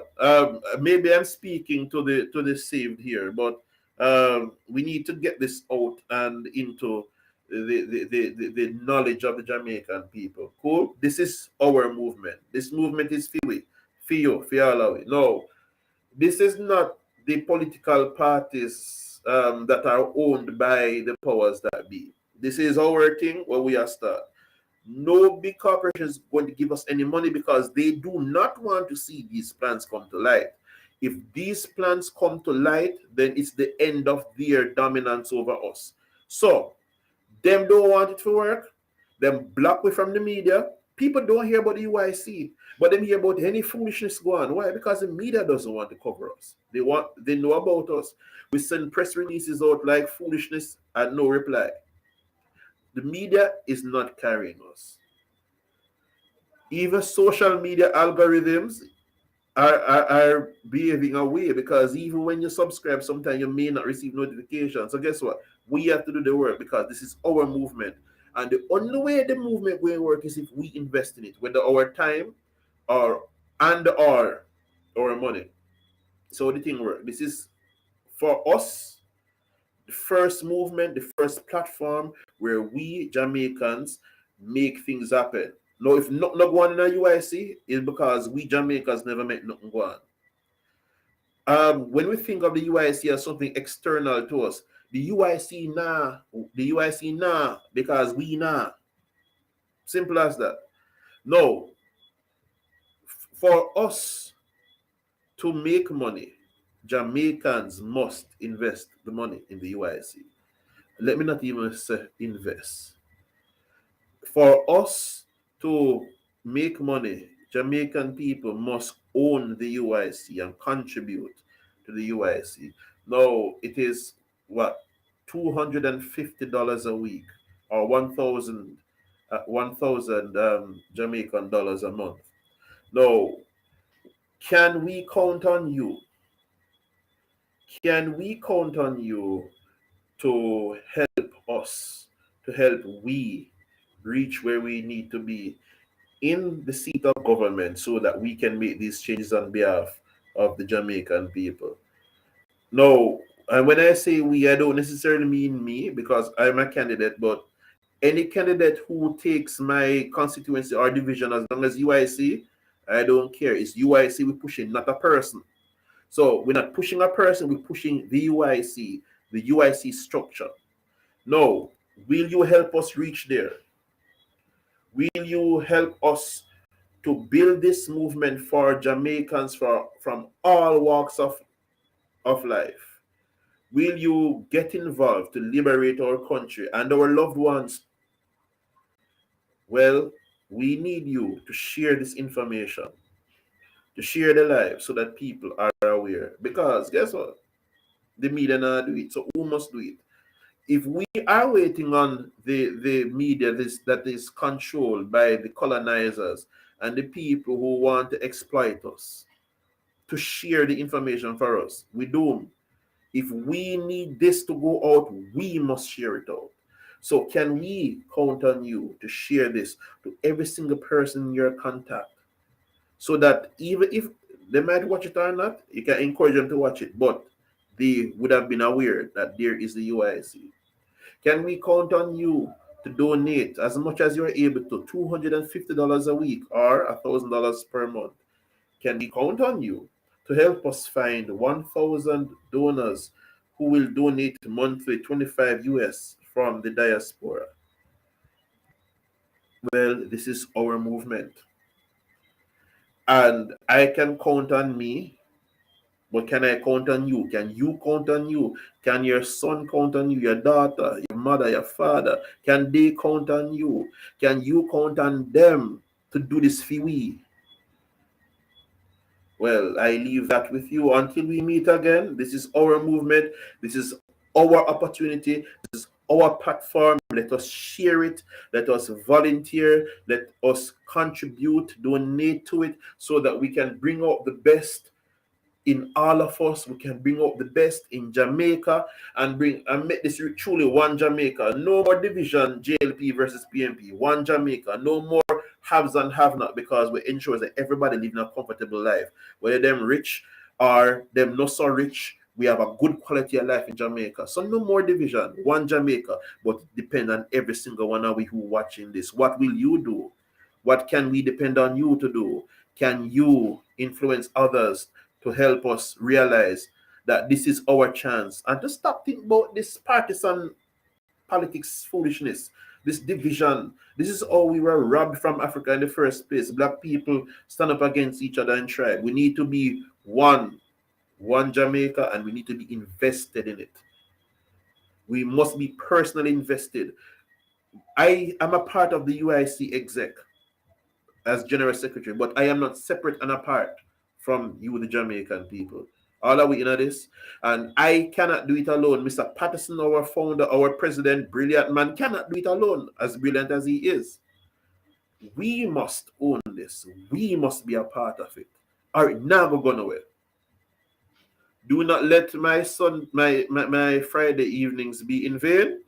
maybe I'm speaking to the saved here, but we need to get this out and into the knowledge of the Jamaican people. Cool. This is our movement. This movement is for you, for all of it. No, this is not the political parties that are owned by the powers that be. This is our thing where we are start. No big corporation is going to give us any money because they do not want to see these plans come to light. If these plans come to light, then it's the end of their dominance over us. So, them don't want it to work. Them block we from the media. People don't hear about the UIC, but them hear about any foolishness going on. Why? Because the media doesn't want to cover us. They know about us. We send press releases out like foolishness and no reply. The media is not carrying us. Even social media algorithms are behaving away, because even when you subscribe, sometimes you may not receive notifications. So guess what? We have to do the work, because this is our movement. And the only way the movement will work is if we invest in it, whether our time or our money. So the thing works. This is for us the first movement, the first platform where we Jamaicans make things happen. Now, if not go on in a UIC, it's because we Jamaicans never make nothing go on. When we think of the UIC as something external to us, the UIC nah, because we nah. Simple as that. No, for us to make money, Jamaicans must invest the money in the UIC. Let me not even say invest. For us to make money, Jamaican people must own the UIC and contribute to the UIC. Now, it is what, $250 a week, or 1,000 Jamaican dollars a month. Now, can we count on you? Can we count on you to help us, to help we reach where we need to be in the seat of government, so that we can make these changes on behalf of the Jamaican people? No, and when I say we, I don't necessarily mean me, because I'm a candidate, but any candidate who takes my constituency or division, as long as UIC, I don't care. It's UIC we're pushing, not a person. So we're not pushing a person, we're pushing the UIC structure. No, will you help us reach there? Will you help us to build this movement for Jamaicans from all walks of life? Will you get involved to liberate our country and our loved ones? Well, we need you to share this information, to share the live, so that people are aware. Because guess what? The media not do it, so who must do it? If we are waiting on the media that is controlled by the colonizers and the people who want to exploit us to share the information for us, we don't. If we need this to go out, we must share it out. So can we count on you to share this to every single person in your contact, so that even if they might watch it or not, you can encourage them to watch it, but they would have been aware that there is the UIC. Can we count on you to donate as much as you're able to, $250 a week or $1,000 per month? Can we count on you to help us find 1,000 donors who will donate monthly 25 US from the diaspora? Well, this is our movement. And I can count on me, but can I count on you? Can you count on you? Can your son count on you? Your daughter, your mother, your father, can they count on you? Can you count on them to do this for we? Well, I leave that with you until we meet again. This is our movement. This is our opportunity. This is our platform. Let us share it. Let us volunteer. Let us contribute, donate to it, so that we can bring out the best in all of us. We can bring out the best in Jamaica and make this truly one Jamaica. No more division, JLP versus PNP. One Jamaica. No more haves and have not, because we ensure that everybody living a comfortable life, whether them rich or them not so rich. We have a good quality of life in Jamaica. So no more division, one Jamaica, but depend on every single one of we who watching this. What will you do? What can we depend on you to do? Can you influence others to help us realize that this is our chance, and to stop thinking about this partisan politics foolishness, this division? This is how we were robbed from Africa in the first place. Black people stand up against each other and tribe. We need to be one Jamaica, and we need to be invested in it. We must be personally invested. I am a part of the UIC exec as general secretary, but I am not separate and apart from you, the Jamaican people. All are we in this, and I cannot do it alone. Mr. Patterson, our founder, our president, brilliant man, cannot do it alone, as brilliant as he is. We must own this. We must be a part of it. or it never go nowhere. Do not let my Friday evenings be in vain.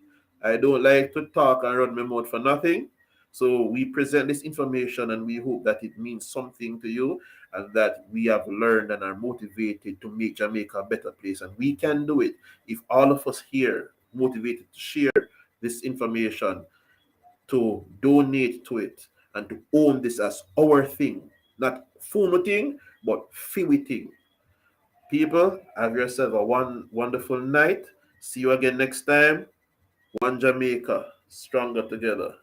I don't like to talk and run my mouth for nothing. So we present this information and we hope that it means something to you and that we have learned and are motivated to make Jamaica a better place. And we can do it if all of us here motivated to share this information, to donate to it, and to own this as our thing. Not FUMO thing, but FIWI thing. People, have yourself a wonderful night. See you again next time. One Jamaica, stronger together.